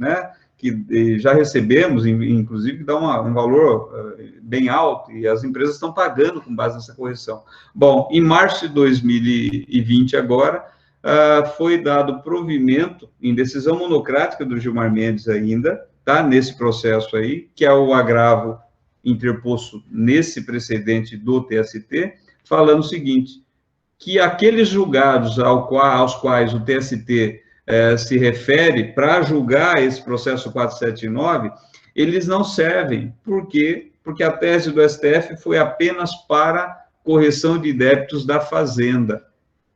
já recebemos, inclusive, que dá um valor bem alto, e as empresas estão pagando com base nessa correção. Bom, em março de 2020 agora, foi dado provimento, em decisão monocrática do Gilmar Mendes ainda, tá, nesse processo aí, que é o agravo interposto nesse precedente do TST, falando o seguinte, que aqueles julgados aos quais o TST se refere para julgar esse processo 479, eles não servem. Por quê? Porque a tese do STF foi apenas para correção de débitos da Fazenda.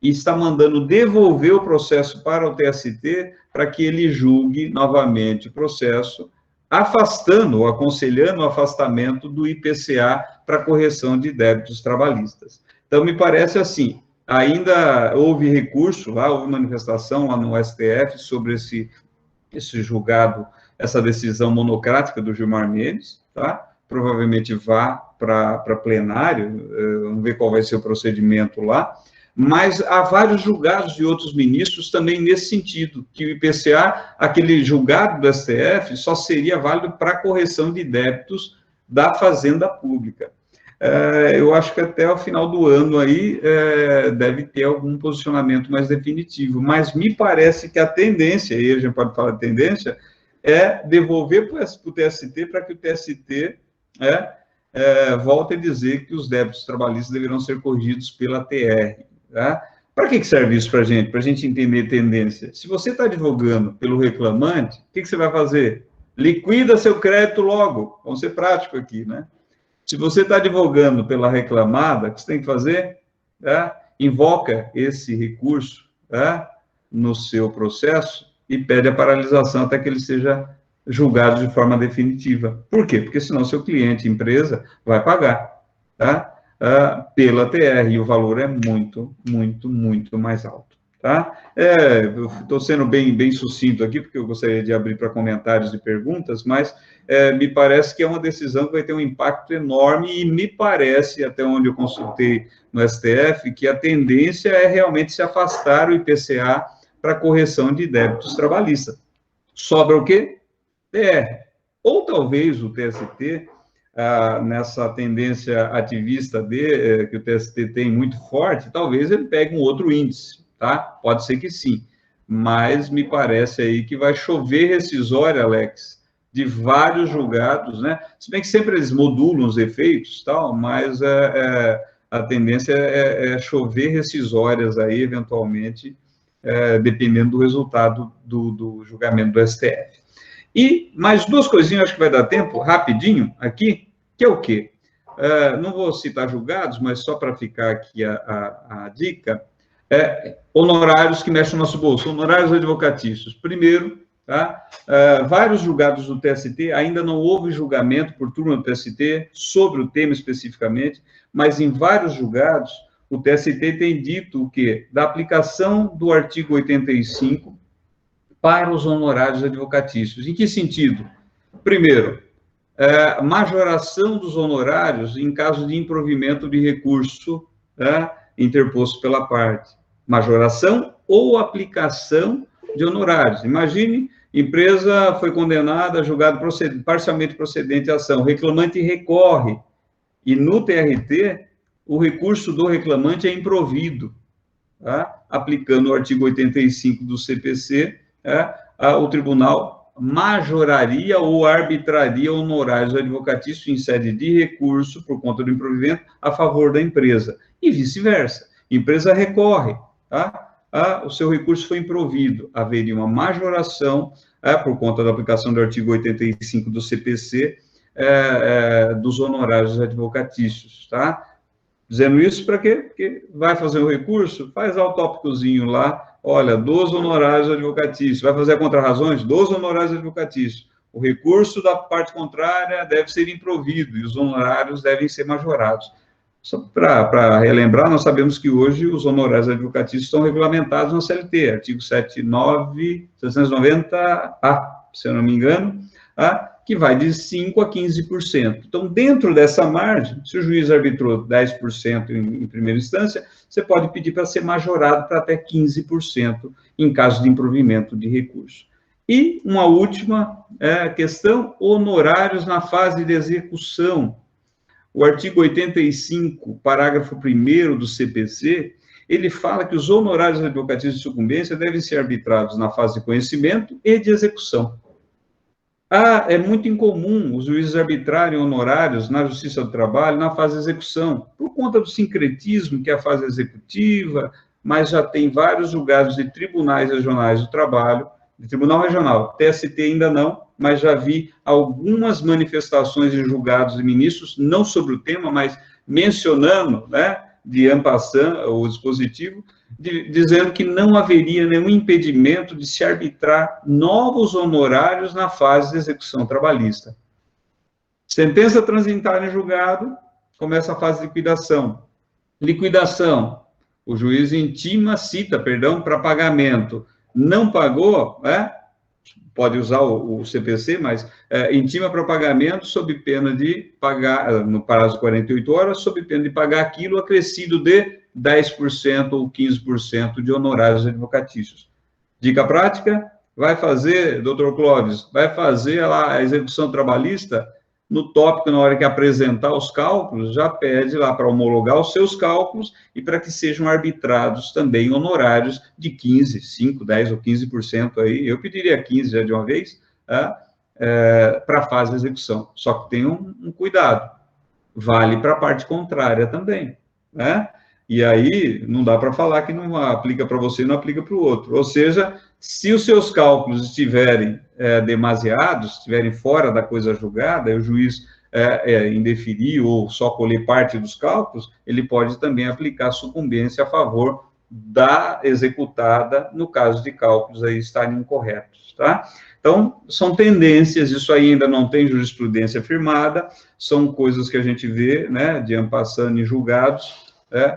E está mandando devolver o processo para o TST para que ele julgue novamente o processo, afastando ou aconselhando o afastamento do IPCA para correção de débitos trabalhistas. Então, me parece assim, ainda houve recurso lá, houve manifestação lá no STF sobre esse julgado, essa decisão monocrática do Gilmar Mendes, tá? Provavelmente vá para plenário, vamos ver qual vai ser o procedimento lá, mas há vários julgados de outros ministros também nesse sentido, que o IPCA, aquele julgado do STF, só seria válido para correção de débitos da Fazenda Pública. Eu acho que até o final do ano aí deve ter algum posicionamento mais definitivo, mas me parece que a tendência, aí a gente pode falar de tendência, é devolver para o TST para que o TST volte a dizer que os débitos trabalhistas deverão ser corrigidos pela TR. Tá? Para que serve isso para a gente? Para a gente entender tendência. Se você está advogando pelo reclamante, o que você vai fazer? Liquida seu crédito logo. Vamos ser prático aqui, né? Se você está advogando pela reclamada, o que você tem que fazer? Invoca esse recurso no seu processo e pede a paralisação até que ele seja julgado de forma definitiva. Por quê? Porque senão seu cliente, empresa, vai pagar pela TR, e o valor é muito, muito, muito mais alto. Tá? Eu estou sendo bem sucinto aqui, porque eu gostaria de abrir para comentários e perguntas, mas me parece que é uma decisão que vai ter um impacto enorme, e me parece, até onde eu consultei no STF, que a tendência é realmente se afastar o IPCA para correção de débitos trabalhistas. Sobra o quê? TR. Ou talvez o TST, nessa tendência ativista que o TST tem muito forte, talvez ele pegue um outro índice. Tá? Pode ser que sim, mas me parece aí que vai chover rescisória, Alex, de vários julgados, né? Se bem que sempre eles modulam os efeitos, tal, mas a tendência é chover rescisórias aí, eventualmente, dependendo do resultado do julgamento do STF. E mais duas coisinhas, acho que vai dar tempo, rapidinho, aqui, que é o quê? Não vou citar julgados, mas só para ficar aqui a dica, honorários que mexem no nosso bolso, honorários advocatícios. Primeiro, vários julgados do TST, ainda não houve julgamento por turma do TST sobre o tema especificamente, mas em vários julgados, o TST tem dito o quê? Da aplicação do artigo 85 para os honorários advocatícios. Em que sentido? Primeiro, majoração dos honorários em caso de improvimento de recurso interposto pela parte. Majoração ou aplicação de honorários. Imagine Empresa foi condenada, julgado parcialmente procedente a ação. O reclamante recorre. E no TRT, o recurso do reclamante é improvido, tá? Aplicando o artigo 85 do CPC, o tribunal majoraria ou arbitraria honorários advocatícios em sede de recurso por conta do improvimento a favor da empresa. E vice-versa. Empresa recorre, tá? O seu recurso foi improvido, haveria uma majoração, por conta da aplicação do artigo 85 do CPC, dos honorários advocatícios, tá? Dizendo isso para quê? Porque vai fazer o recurso, faz lá o tópicozinho lá, olha, dos honorários advocatícios, vai fazer a contrarrazões, dos honorários advocatícios. O recurso da parte contrária deve ser improvido e os honorários devem ser majorados. Só para relembrar, nós sabemos que hoje os honorários advocatícios estão regulamentados na CLT, artigo 790A, se eu não me engano, que vai de 5% a 15%. Então, dentro dessa margem, se o juiz arbitrou 10% em primeira instância, você pode pedir para ser majorado para até 15% em caso de improvimento de recurso. E uma última questão, honorários na fase de execução. O artigo 85, parágrafo 1º do CPC, ele fala que os honorários advocatícios de sucumbência devem ser arbitrados na fase de conhecimento e de execução. É muito incomum os juízes arbitrarem honorários na Justiça do Trabalho na fase de execução, por conta do sincretismo que é a fase executiva, mas já tem vários julgados de tribunais regionais do trabalho, de tribunal regional, TST ainda não, mas já vi algumas manifestações de julgados de ministros, não sobre o tema, mas mencionando, né, de en passant, o dispositivo, dizendo que não haveria nenhum impedimento de se arbitrar novos honorários na fase de execução trabalhista. Sentença transitada em julgado, começa a fase de liquidação. Liquidação, o juiz cita para pagamento. Não pagou, pode usar o CPC, mas intima para pagamento sob pena de pagar, no prazo de 48 horas, sob pena de pagar aquilo acrescido de 10% ou 15% de honorários advocatícios. Dica prática, vai fazer, doutor Clóvis, vai fazer lá a execução trabalhista, no tópico, na hora que apresentar os cálculos, já pede lá para homologar os seus cálculos e para que sejam arbitrados também honorários de 15%, 5%, 10% ou 15% aí, eu pediria 15% já de uma vez, para a fase de execução. Só que tem um cuidado, vale para a parte contrária também, né? E aí, não dá para falar que não aplica para você e não aplica para o outro. Ou seja, se os seus cálculos estiverem demasiados, estiverem fora da coisa julgada, e o juiz indeferir ou só colher parte dos cálculos, ele pode também aplicar sucumbência a favor da executada, no caso de cálculos aí estarem incorretos, tá? Então, são tendências, isso aí ainda não tem jurisprudência firmada, são coisas que a gente vê, né, de en passant em julgados,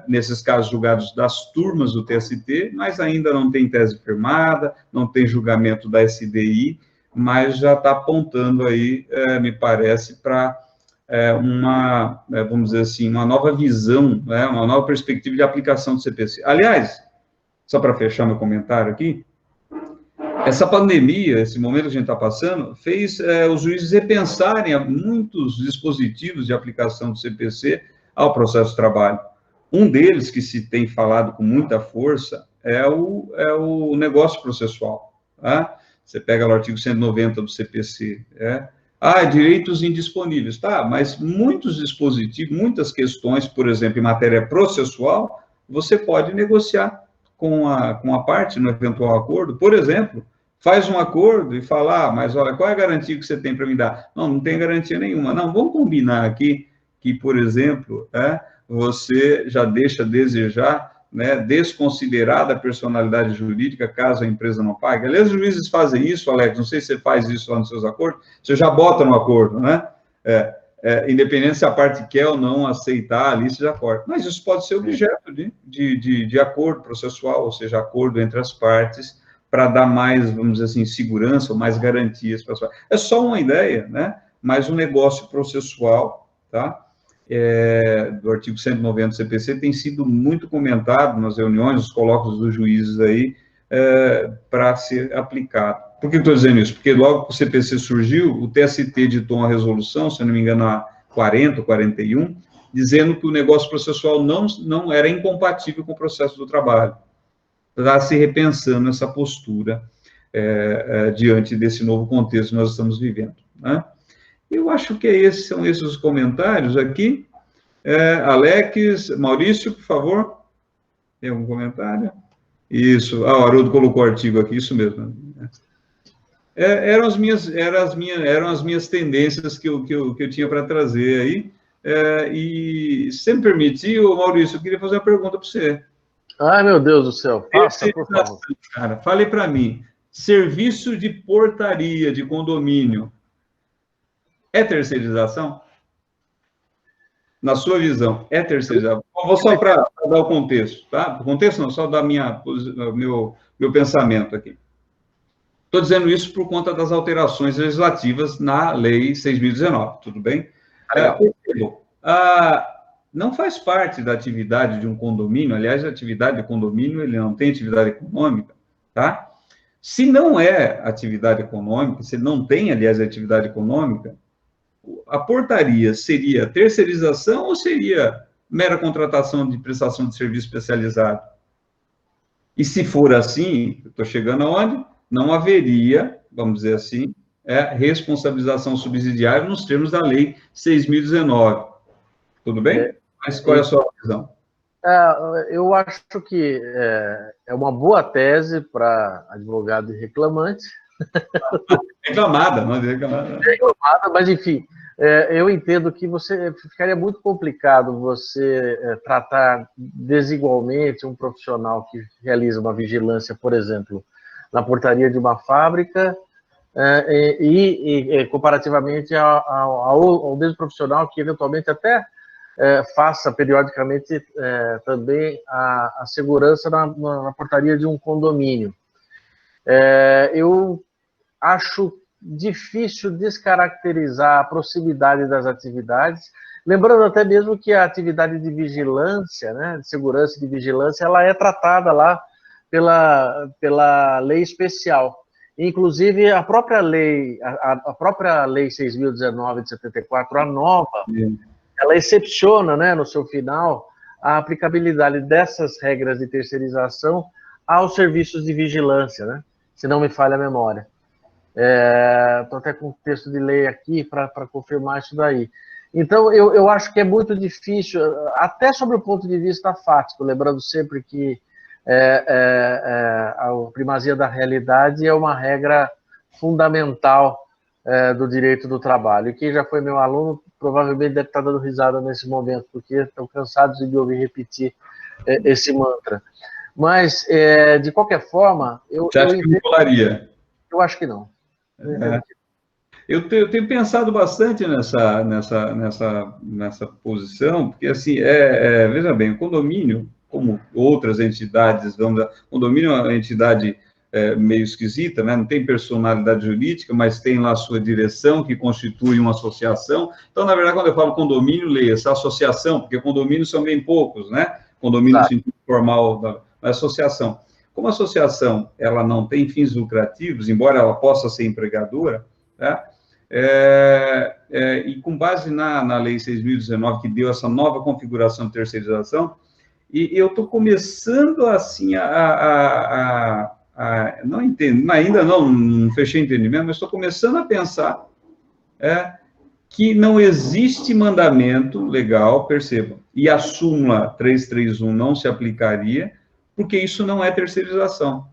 nesses casos julgados das turmas do TST, mas ainda não tem tese firmada, não tem julgamento da SDI, mas já está apontando aí, me parece, para vamos dizer assim, uma nova visão, uma nova perspectiva de aplicação do CPC. Aliás, só para fechar meu comentário aqui, essa pandemia, esse momento que a gente está passando, fez os juízes repensarem muitos dispositivos de aplicação do CPC ao processo de trabalho. Um deles, que se tem falado com muita força, é o negócio processual. Tá? Você pega lá o artigo 190 do CPC. Direitos indisponíveis. Tá, mas muitos dispositivos, muitas questões, por exemplo, em matéria processual, você pode negociar com a parte no eventual acordo. Por exemplo, faz um acordo e fala, mas olha, qual é a garantia que você tem para me dar? Não tem garantia nenhuma. Não, vamos combinar aqui que, por exemplo, você já deixa a desejar, né, desconsiderada a personalidade jurídica, caso a empresa não pague. Aliás, os juízes fazem isso, Alex, não sei se você faz isso lá nos seus acordos, você já bota no acordo, né? Independente se a parte quer ou não aceitar ali, você já corta. Mas isso pode ser objeto de acordo processual, ou seja, acordo entre as partes, para dar mais, vamos dizer assim, segurança ou mais garantias para as partes. É só uma ideia, né? Mas o negócio processual, tá? Do artigo 190 do CPC tem sido muito comentado nas reuniões, nos colóquios dos juízes aí, para ser aplicado. Por que estou dizendo isso? Porque logo que o CPC surgiu, o TST editou uma resolução, se eu não me engano, a 40 ou 41, dizendo que o negócio processual não era incompatível com o processo do trabalho. Está se repensando essa postura diante desse novo contexto que nós estamos vivendo, né? Eu acho que são esses os comentários aqui. Alex, Maurício, por favor. Tem algum comentário? Isso. O Haroldo colocou o artigo aqui, isso mesmo. Eram as minhas tendências que eu tinha para trazer aí. E, se me permitir, Maurício, eu queria fazer uma pergunta para você. Ai, meu Deus do céu. Faça, por favor. Cara, fale para mim. Serviço de portaria de condomínio é terceirização? Na sua visão, é terceirização? Vou só para dar o contexto, tá? O contexto não, só dar meu pensamento aqui. Estou dizendo isso por conta das alterações legislativas na Lei 6.019, tudo bem? Não faz parte da atividade de um condomínio, aliás, a atividade de condomínio, ele não tem atividade econômica, tá? Se não é atividade econômica, se não tem, aliás, atividade econômica, a portaria seria terceirização ou seria mera contratação de prestação de serviço especializado? E se for assim, estou chegando aonde? Não haveria, vamos dizer assim, responsabilização subsidiária nos termos da Lei 6.019. Tudo bem? Mas qual é a sua visão? Eu acho que é uma boa tese para advogado e reclamante. Reclamada, não é reclamada. Reclamada, mas enfim, eu entendo que ficaria muito complicado você tratar desigualmente um profissional que realiza uma vigilância, por exemplo, na portaria de uma fábrica e comparativamente ao mesmo profissional que eventualmente até faça periodicamente também a segurança na portaria de um condomínio. Eu acho difícil descaracterizar a proximidade das atividades, lembrando até mesmo que a atividade de vigilância, né, de segurança e de vigilância, ela é tratada lá pela lei especial. Inclusive, a própria lei 6.019 de 74, a nova, ela excepciona, né, no seu final, a aplicabilidade dessas regras de terceirização aos serviços de vigilância, né, se não me falha a memória. Estou até com o texto de lei aqui para confirmar isso daí. Então, eu acho que é muito difícil, até sobre o ponto de vista fático, lembrando sempre que a primazia da realidade é uma regra fundamental do direito do trabalho. E quem já foi meu aluno provavelmente deve estar dando risada nesse momento, porque estão cansados de me ouvir repetir esse mantra. Mas, de qualquer forma... Você acha que rolaria? Eu acho que não. Eu tenho pensado bastante nessa posição, porque, assim, veja bem, o condomínio, como outras entidades, condomínio é uma entidade meio esquisita, né? Não tem personalidade jurídica, mas tem lá a sua direção, que constitui uma associação. Então, na verdade, quando eu falo condomínio, leia essa associação, porque condomínios são bem poucos, né? Condomínio no sentido formal da associação. Como a associação ela não tem fins lucrativos, embora ela possa ser empregadora, tá? E com base na Lei 6.019, que deu essa nova configuração de terceirização, e eu estou começando, assim, não entendo, ainda não fechei entendimento, mas estou começando a pensar que não existe mandamento legal, percebam, e a súmula 331 não se aplicaria, porque isso não é terceirização.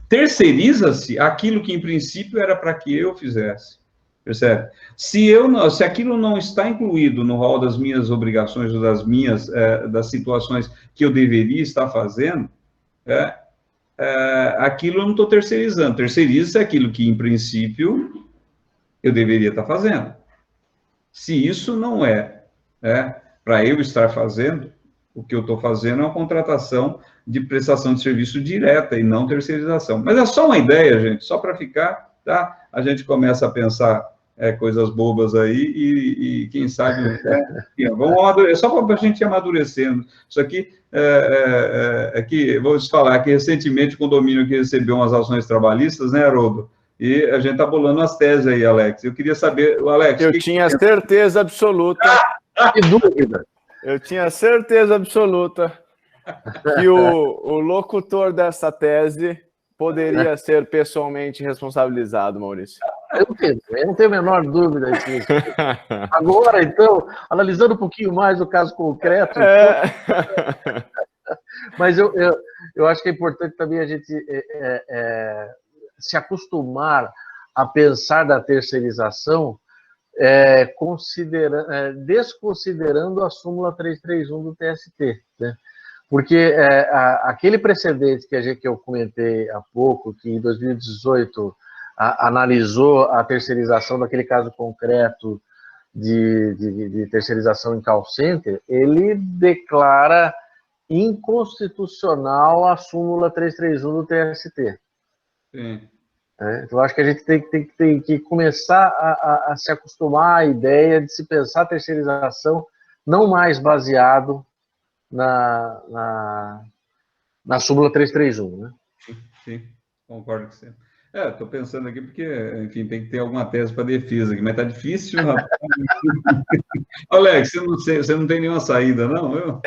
Terceiriza-se aquilo que, em princípio, era para que eu fizesse, percebe? Se aquilo não está incluído no rol das minhas obrigações ou das situações que eu deveria estar fazendo, aquilo eu não estou terceirizando. Terceiriza-se aquilo que, em princípio, eu deveria estar fazendo. Se isso não para eu estar fazendo, o que eu estou fazendo é uma contratação de prestação de serviço direta e não terceirização. Mas é só uma ideia, gente, só para ficar, tá? A gente começa a pensar coisas bobas aí e quem sabe... vamos só para a gente ir amadurecendo. Isso aqui, vou te falar que recentemente o condomínio que recebeu umas ações trabalhistas, né, Haroldo? E a gente está bolando as teses aí, Alex. Eu queria saber, Alex... Eu tinha certeza absoluta... Que dúvida! Eu tinha certeza absoluta que o locutor dessa tese poderia ser pessoalmente responsabilizado, Maurício. Eu não tenho a menor dúvida disso. Agora, então, analisando um pouquinho mais o caso concreto, mas eu acho que é importante também a gente se acostumar a pensar da terceirização desconsiderando a súmula 331 do TST, né? Porque aquele precedente que eu comentei há pouco, que em 2018 analisou a terceirização daquele caso concreto de terceirização em call center, ele declara inconstitucional a súmula 331 do TST. Sim. Então, acho que a gente tem que começar a se acostumar à ideia de se pensar a terceirização não mais baseado na súmula 331, né? Sim, concordo com você. Estou pensando aqui porque, enfim, tem que ter alguma tese para defesa aqui, mas está difícil, rapaz. Alex, você não tem nenhuma saída, não?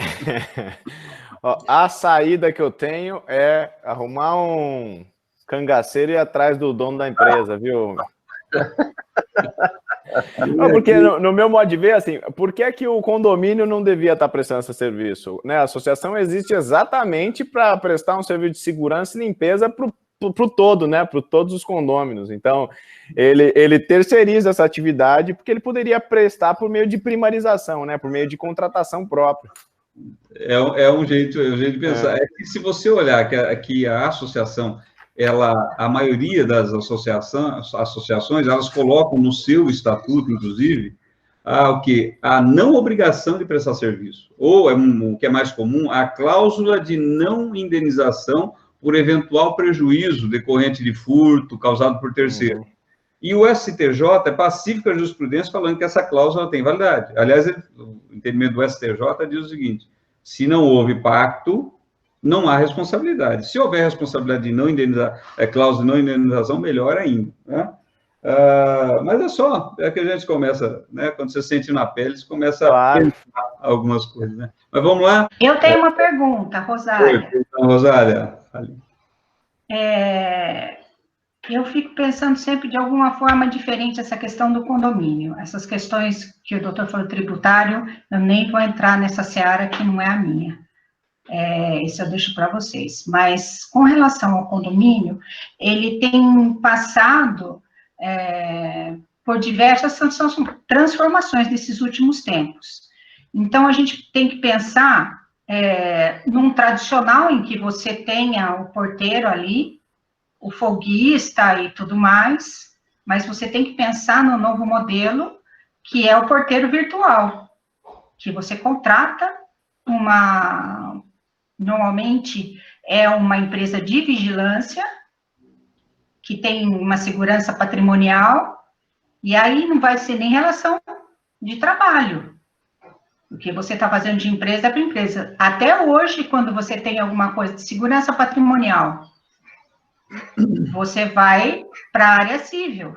A saída que eu tenho é arrumar um cangaceiro e ir atrás do dono da empresa, viu? Porque no meu modo de ver, assim, por que é que o condomínio não devia estar prestando esse serviço? Né? A associação existe exatamente para prestar um serviço de segurança e limpeza para o todo, né? Para todos os condôminos. Então, ele terceiriza essa atividade porque ele poderia prestar por meio de primarização, né? Por meio de contratação própria. É um jeito de pensar. É que se você olhar que a associação, a maioria das associações, elas colocam no seu estatuto, inclusive, a não obrigação de prestar serviço. Ou, o que é mais comum, a cláusula de não indenização por eventual prejuízo decorrente de furto causado por terceiro. E o STJ é pacífico à jurisprudência falando que essa cláusula tem validade. Aliás, o entendimento do STJ diz o seguinte: se não houve pacto, não há responsabilidade. Se houver responsabilidade de não indenizar, cláusula de não indenização, melhor ainda, né? Mas é que a gente começa, né? Quando você sente na pele, você começa a pensar algumas coisas, né? Mas vamos lá. Eu tenho uma pergunta, Rosália. Então, Rosália, fale. Eu fico pensando sempre de alguma forma diferente essa questão do condomínio. Essas questões que o doutor falou tributário, eu nem vou entrar nessa seara que não é a minha. Isso eu deixo para vocês. Mas, com relação ao condomínio, ele tem passado por diversas transformações nesses últimos tempos. Então, a gente tem que pensar num tradicional em que você tenha o porteiro ali, o folguista e tudo mais, mas você tem que pensar no novo modelo, que é o porteiro virtual, que você contrata normalmente é uma empresa de vigilância, que tem uma segurança patrimonial, e aí não vai ser nem relação de trabalho, porque você está fazendo de empresa para empresa. Até hoje, quando você tem alguma coisa de segurança patrimonial, você vai para a área civil,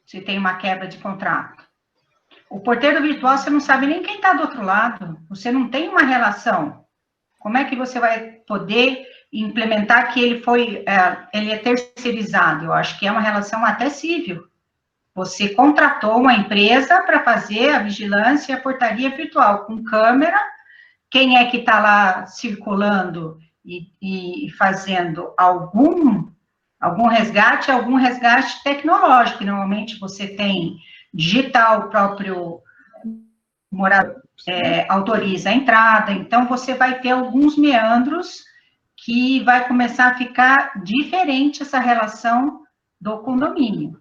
se tem uma quebra de contrato. O porteiro virtual, você não sabe nem quem está do outro lado, você não tem uma relação. Como é que você vai poder implementar que ele é terceirizado? Eu acho que é uma relação até civil. Você contratou uma empresa para fazer a vigilância e a portaria virtual com câmera, quem é que está lá circulando e fazendo algum resgate, algum resgate tecnológico. Normalmente você tem digital, o próprio morador autoriza a entrada, então você vai ter alguns meandros que vai começar a ficar diferente essa relação do condomínio.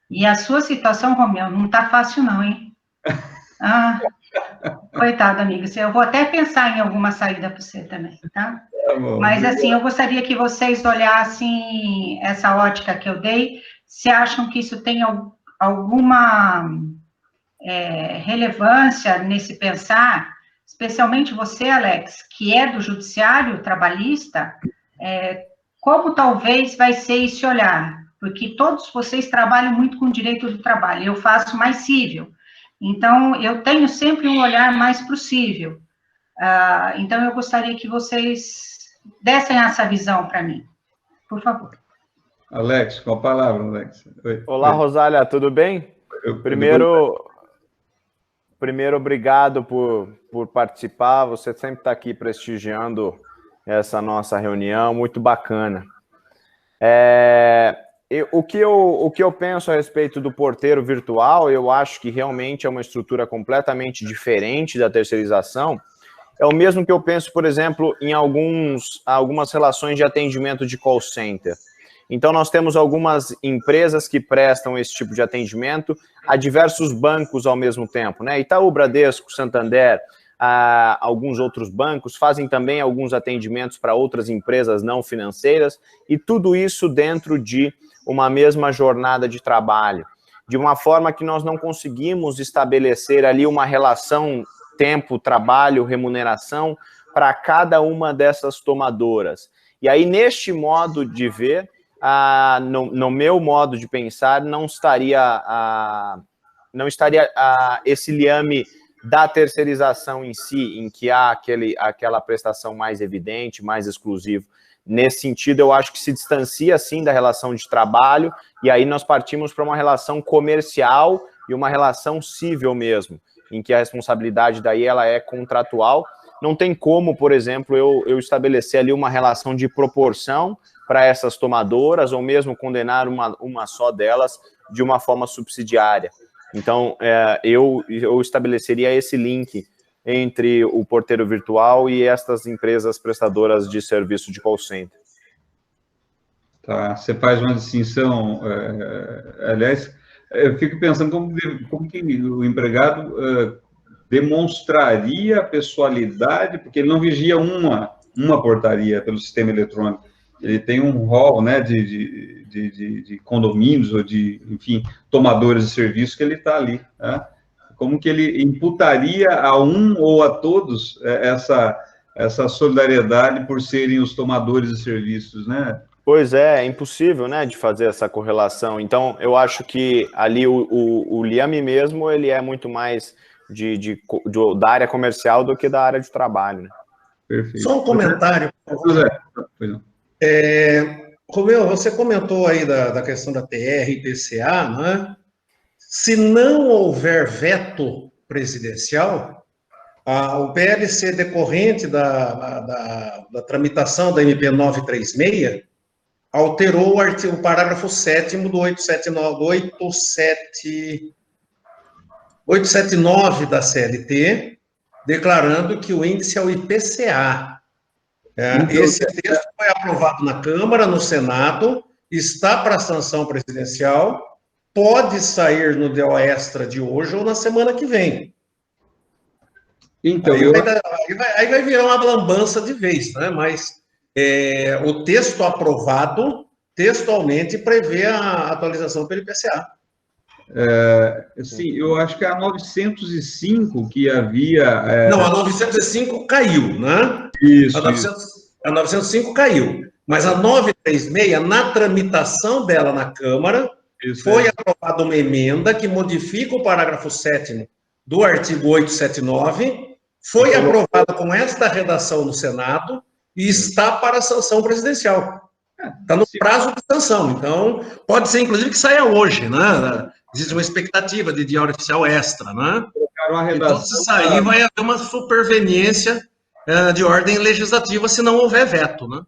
E a sua situação, Romeu, não está fácil não, hein? Coitado, amigo, eu vou até pensar em alguma saída para você também, tá? Mas, assim, eu gostaria que vocês olhassem essa ótica que eu dei, se acham que isso tem alguma relevância nesse pensar, especialmente você, Alex, que é do judiciário trabalhista, como talvez vai ser esse olhar? porque todos vocês trabalham muito com direito do trabalho, eu faço mais civil, então eu tenho sempre um olhar mais para o civil. Então eu gostaria que vocês dessem essa visão para mim, por favor. Alex, com a palavra, Alex. Oi. Olá, Rosália, tudo bem? Primeiro, obrigado por participar, você sempre está aqui prestigiando essa nossa reunião, muito bacana. O que eu penso a respeito do porteiro virtual, eu acho que realmente é uma estrutura completamente diferente da terceirização. É o mesmo que eu penso, por exemplo, em algumas relações de atendimento de call center. Então, nós temos algumas empresas que prestam esse tipo de atendimento a diversos bancos ao mesmo tempo, né? Itaú, Bradesco, Santander, alguns outros bancos fazem também alguns atendimentos para outras empresas não financeiras, e tudo isso dentro de uma mesma jornada de trabalho, de uma forma que nós não conseguimos estabelecer ali uma relação tempo, trabalho, remuneração para cada uma dessas tomadoras. E aí, neste modo de ver, no meu modo de pensar, não estaria esse liame da terceirização em si, em que há aquela prestação mais evidente, mais exclusiva. Nesse sentido, eu acho que se distancia, sim, da relação de trabalho, e aí nós partimos para uma relação comercial e uma relação civil mesmo, em que a responsabilidade daí ela é contratual. Não tem como, por exemplo, eu estabelecer ali uma relação de proporção para essas tomadoras, ou mesmo condenar uma só delas de uma forma subsidiária. Então, eu estabeleceria esse link entre o porteiro virtual e estas empresas prestadoras de serviço de call center. Tá, você faz uma distinção, aliás, eu fico pensando como que o empregado demonstraria a pessoalidade, porque ele não vigia uma portaria pelo sistema eletrônico, ele tem um rol, né, de condomínios ou de, enfim, tomadores de serviço que ele está ali, né? Como que ele imputaria a um ou a todos essa solidariedade por serem os tomadores de serviços, né? Pois é impossível, né, de fazer essa correlação. Então, eu acho que ali o liame mesmo, ele é muito mais da área comercial do que da área de trabalho, né? Perfeito. Só um comentário. Romeu, você comentou aí da questão da TR e PCA, né? Se não houver veto presidencial, o PLC decorrente da tramitação da MP 936 alterou o parágrafo 7º do 879 da CLT, declarando que o índice é o IPCA. Esse texto foi aprovado na Câmara, no Senado, está para sanção presidencial, pode sair no DO Extra de hoje ou na semana que vem. Então, aí vai virar uma lambança de vez, né? Mas o texto aprovado, textualmente, prevê a atualização pelo IPCA. Sim, eu acho que a 905 que havia... Não, a 905 caiu, né? Isso. A 905 caiu. Mas a 936, na tramitação dela na Câmara, foi aprovada uma emenda que modifica o parágrafo 7º do artigo 879, foi aprovada com esta redação no Senado e está para a sanção presidencial. Está no prazo de sanção. Então, pode ser, inclusive, que saia hoje, né? Existe uma expectativa de diário oficial extra, né? Então, se sair, vai haver uma superveniência de ordem legislativa se não houver veto, né?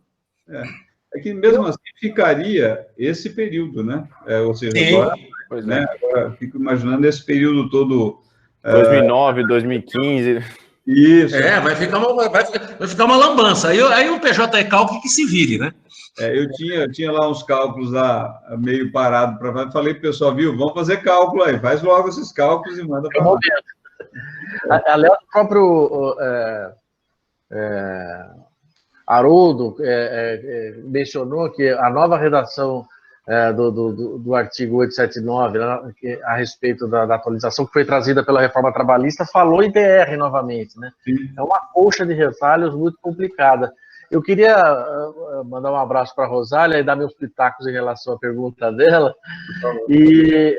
É que mesmo assim ficaria esse período, né? Ou seja, agora fico imaginando esse período todo... 2009, 2015... Isso. Vai ficar uma lambança. Aí o PJ Cálculo que se vire, né? Eu tinha lá uns cálculos lá, meio parado para fazer. Falei para o pessoal, viu, vamos fazer cálculo aí. Faz logo esses cálculos e manda para lá. Aliás, o próprio Haroldo mencionou que a nova redação do artigo 879, né, a respeito da atualização que foi trazida pela reforma trabalhista, falou em DR novamente, né? Sim. É uma colcha de retalhos muito complicada. Eu queria mandar um abraço para a Rosália e dar meus pitacos em relação à pergunta dela. E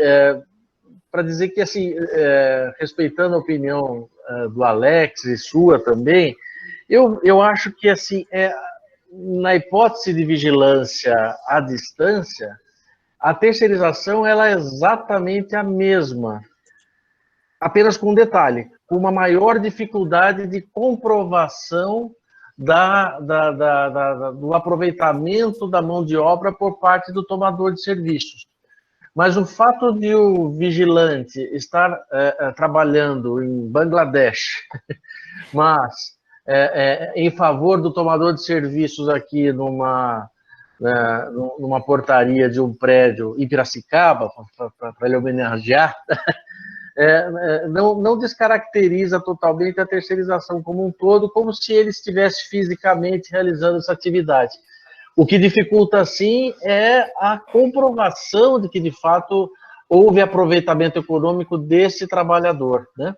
para dizer que, assim, respeitando a opinião do Alex e sua também, eu acho que, assim, na hipótese de vigilância à distância, a terceirização ela é exatamente a mesma, apenas com um detalhe, com uma maior dificuldade de comprovação do aproveitamento da mão de obra por parte do tomador de serviços. Mas o fato de o vigilante estar trabalhando em Bangladesh, mas em favor do tomador de serviços aqui numa portaria de um prédio em Piracicaba, para ele homenagear, não descaracteriza totalmente a terceirização como um todo, como se ele estivesse fisicamente realizando essa atividade. O que dificulta, sim, é a comprovação de que, de fato, houve aproveitamento econômico desse trabalhador, né?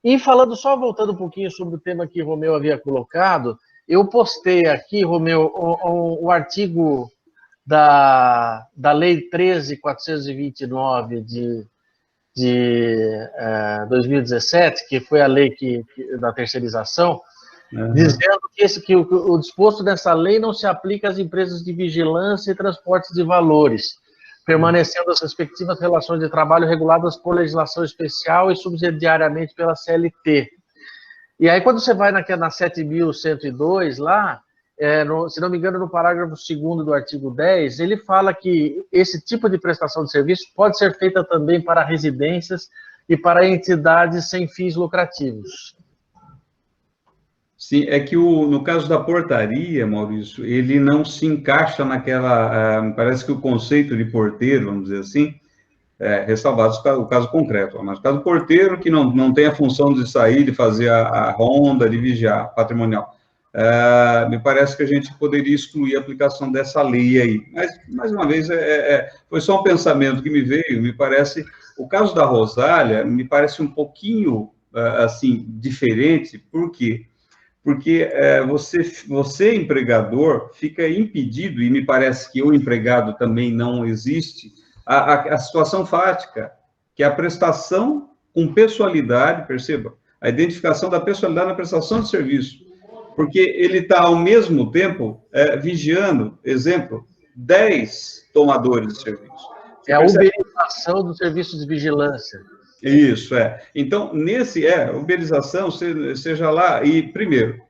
E voltando um pouquinho sobre o tema que o Romeu havia colocado, eu postei aqui, Romeu, o artigo da Lei 13.429 de 2017, que foi a lei da terceirização, dizendo que o disposto dessa lei não se aplica às empresas de vigilância e transportes de valores, permanecendo as respectivas relações de trabalho reguladas por legislação especial e subsidiariamente pela CLT. E aí, quando você vai na 7.102, lá, se não me engano, no parágrafo 2º do artigo 10, ele fala que esse tipo de prestação de serviço pode ser feita também para residências e para entidades sem fins lucrativos. Sim, é que no caso da portaria, Maurício, ele não se encaixa naquela... parece que o conceito de porteiro, vamos dizer assim, ressalvado o caso concreto, mas o caso do porteiro que não tem a função de sair, de fazer a ronda, de vigiar patrimonial. Me parece que a gente poderia excluir a aplicação dessa lei aí. Mas, mais uma vez, foi só um pensamento que me veio, me parece... O caso da Rosália me parece um pouquinho, assim, diferente, por quê? Porque você, empregador, fica impedido, e me parece que o empregado também não existe, a situação fática, que é a prestação com pessoalidade, perceba, a identificação da pessoalidade na prestação de serviço, porque ele está, ao mesmo tempo, vigiando, exemplo, 10 tomadores de serviço. É a uberização do serviço de vigilância. Isso, Então, uberização, seja lá, primeiro,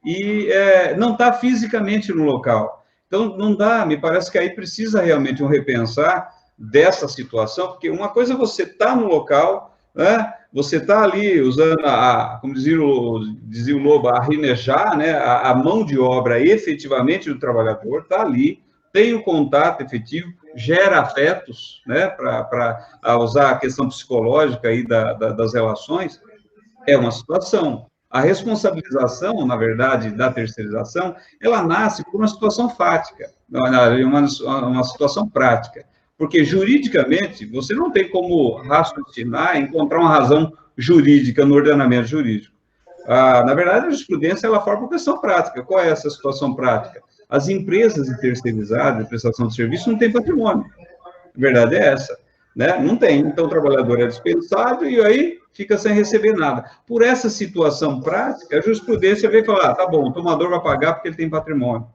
não está fisicamente no local. Então, não dá, me parece que aí precisa realmente um repensar dessa situação, porque uma coisa é você estar no local, né? Você está ali usando, como dizia o Lobo, a rinejar, né? A mão de obra efetivamente do trabalhador, está ali, tem o contato efetivo, gera afetos, né, para usar a questão psicológica aí das relações, é uma situação. A responsabilização, na verdade, da terceirização, ela nasce por uma situação fática, uma situação prática, porque juridicamente você não tem como raciocinar, encontrar uma razão jurídica no ordenamento jurídico. Na verdade, a jurisprudência ela forma uma questão prática. Qual é essa situação prática? As empresas terceirizadas de prestação de serviço não têm patrimônio. A verdade é essa, né? Não tem. Então, o trabalhador é dispensado e aí fica sem receber nada. Por essa situação prática, a jurisprudência vem falar, tá bom, o tomador vai pagar porque ele tem patrimônio.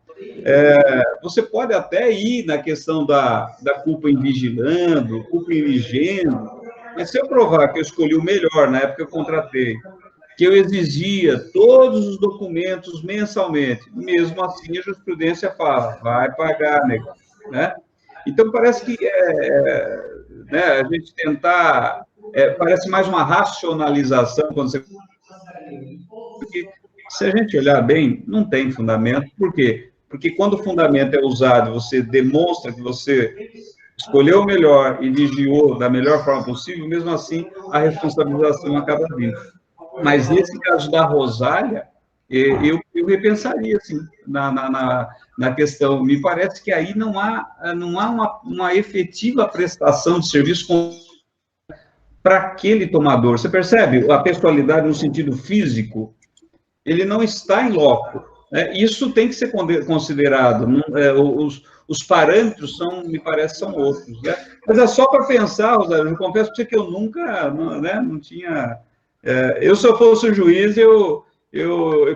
Você pode até ir na questão da culpa em vigilando, culpa em vigendo, mas se eu provar que eu escolhi o melhor na época que eu contratei, que eu exigia todos os documentos mensalmente, mesmo assim a jurisprudência fala, vai pagar, né? Então, parece que né, a gente tentar... parece mais uma racionalização, quando você... Porque, se a gente olhar bem, não tem fundamento. Por quê? Porque quando o fundamento é usado, você demonstra que você escolheu o melhor e vigiou da melhor forma possível, mesmo assim, a responsabilização acaba vindo. Mas nesse caso da Rosália, eu repensaria, assim, na questão. Me parece que aí não há uma efetiva prestação de serviço para aquele tomador. Você percebe? A pessoalidade no sentido físico, ele não está em loco, Isso tem que ser considerado. Os parâmetros me parece, são outros. Né? Mas é só para pensar, Rosário, eu confesso para você que eu nunca, não tinha... eu, se eu fosse o juiz, eu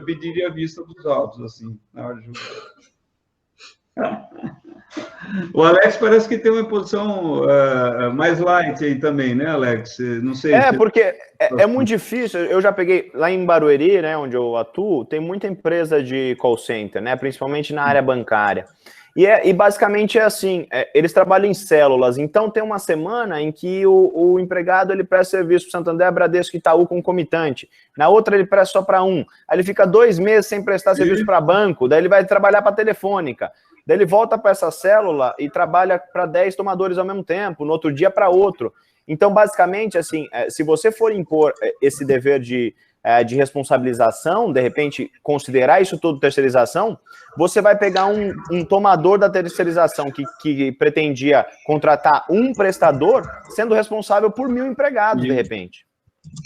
pediria a vista dos autos, assim, na hora de julgar. O Alex parece que tem uma posição mais light aí também, né, Alex? Não sei. Porque é muito difícil. Eu já peguei lá em Barueri, né, onde eu atuo, tem muita empresa de call center, né, principalmente na área bancária. E basicamente é assim, eles trabalham em células, então tem uma semana em que o empregado ele presta serviço para Santander, Bradesco e Itaú concomitante, na outra ele presta só para um, aí ele fica 2 meses sem prestar serviço para banco, daí ele vai trabalhar para Telefônica, daí ele volta para essa célula e trabalha para 10 tomadores ao mesmo tempo, no outro dia para outro. Então, basicamente, assim, se você for impor esse dever de responsabilização, de repente, considerar isso tudo terceirização, você vai pegar um tomador da terceirização que pretendia contratar um prestador, sendo responsável por 1.000 empregados, de repente.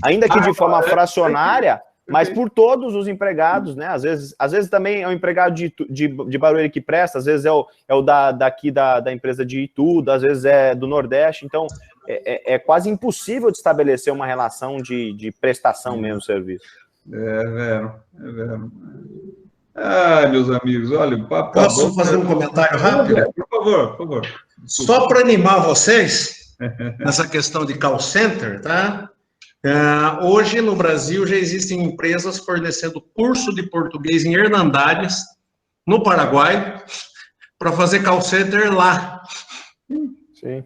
Ainda que de forma fracionária, mas por todos os empregados, né? Às vezes também é o empregado de Barueri que presta, às vezes é o daqui da empresa de Itu, às vezes é do Nordeste, então é quase impossível de estabelecer uma relação de prestação mesmo do serviço. É vero. Ah, meus amigos, olha, o papo... Posso fazer um comentário rápido? Por favor. Só para animar vocês, nessa questão de call center, tá? Hoje, no Brasil, já existem empresas fornecendo curso de português em Hernandárias, no Paraguai, para fazer call center lá. Sim.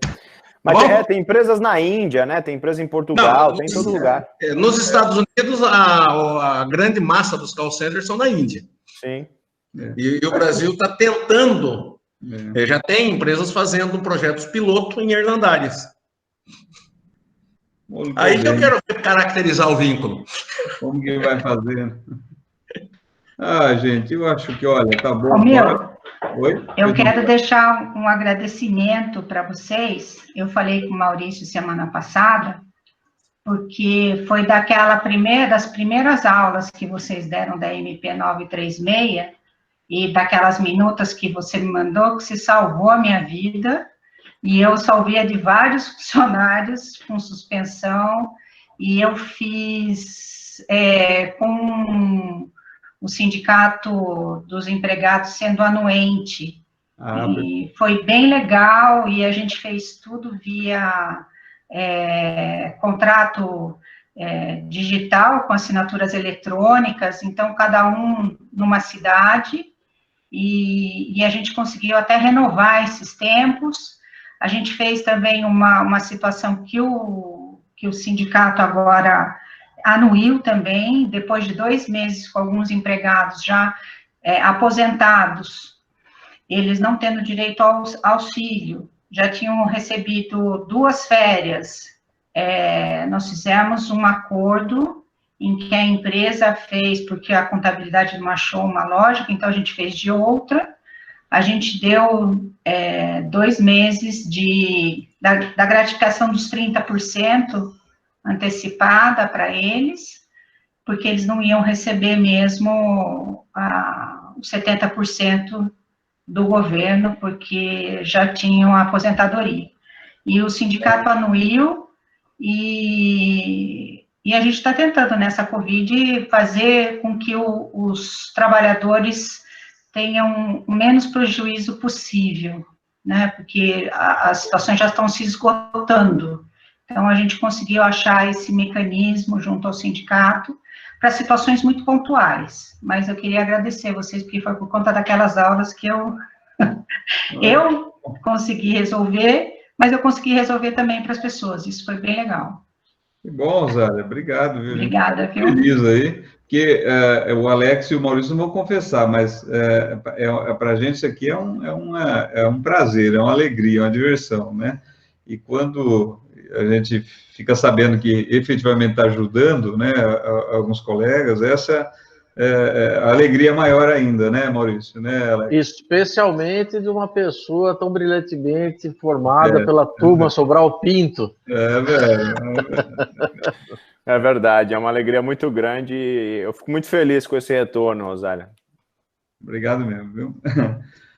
Mas tem empresas na Índia, né? Tem empresa em Portugal, tem em todo lugar. Nos Estados Unidos, a grande massa dos call centers são da Índia. Sim. E o Brasil está tentando. Já tem empresas fazendo projetos piloto em Hernandárias. Aí que eu quero caracterizar o vínculo. Como que vai fazer? Gente, eu acho que, olha, tá bom. Oi? Eu quero deixar um agradecimento para vocês. Eu falei com o Maurício semana passada, porque foi das primeiras aulas que vocês deram da MP 936 e daquelas minutas que você me mandou, que se salvou a minha vida, e eu salvei a de vários funcionários com suspensão, e eu fiz com o Sindicato dos Empregados sendo anuente, e foi bem legal, e a gente fez tudo via contrato digital, com assinaturas eletrônicas, então cada um numa cidade, e a gente conseguiu até renovar esses tempos. A gente fez também uma situação que o sindicato agora anuiu também, depois de 2 meses com alguns empregados já aposentados, eles não tendo direito ao auxílio, já tinham recebido 2 férias. Nós fizemos um acordo em que a empresa fez, porque a contabilidade não achou uma lógica, então a gente fez de outra, a gente deu 2 meses da gratificação dos 30% antecipada para eles, porque eles não iam receber mesmo os 70% do governo, porque já tinham a aposentadoria. E o sindicato anuiu, e a gente está tentando, nessa Covid, fazer com que os trabalhadores tenham o menos prejuízo possível, né, porque as situações já estão se esgotando. Então, a gente conseguiu achar esse mecanismo junto ao sindicato para situações muito pontuais, mas eu queria agradecer vocês, porque foi por conta daquelas aulas que eu consegui resolver, mas eu consegui resolver também para as pessoas, isso foi bem legal. Que bom, Zélia, obrigado, viu? Obrigada, viu? Feliz aí, porque o Alex e o Maurício não vão confessar, mas para a gente isso aqui é um prazer, é uma alegria, é uma diversão, né? E quando a gente fica sabendo que efetivamente está ajudando, né, alguns colegas, essa a alegria maior ainda, né, Maurício? Né, Alex? Especialmente de uma pessoa tão brilhantemente formada pela turma Sobral Pinto. É verdade, é uma alegria muito grande e eu fico muito feliz com esse retorno, Rosália. Obrigado mesmo, viu?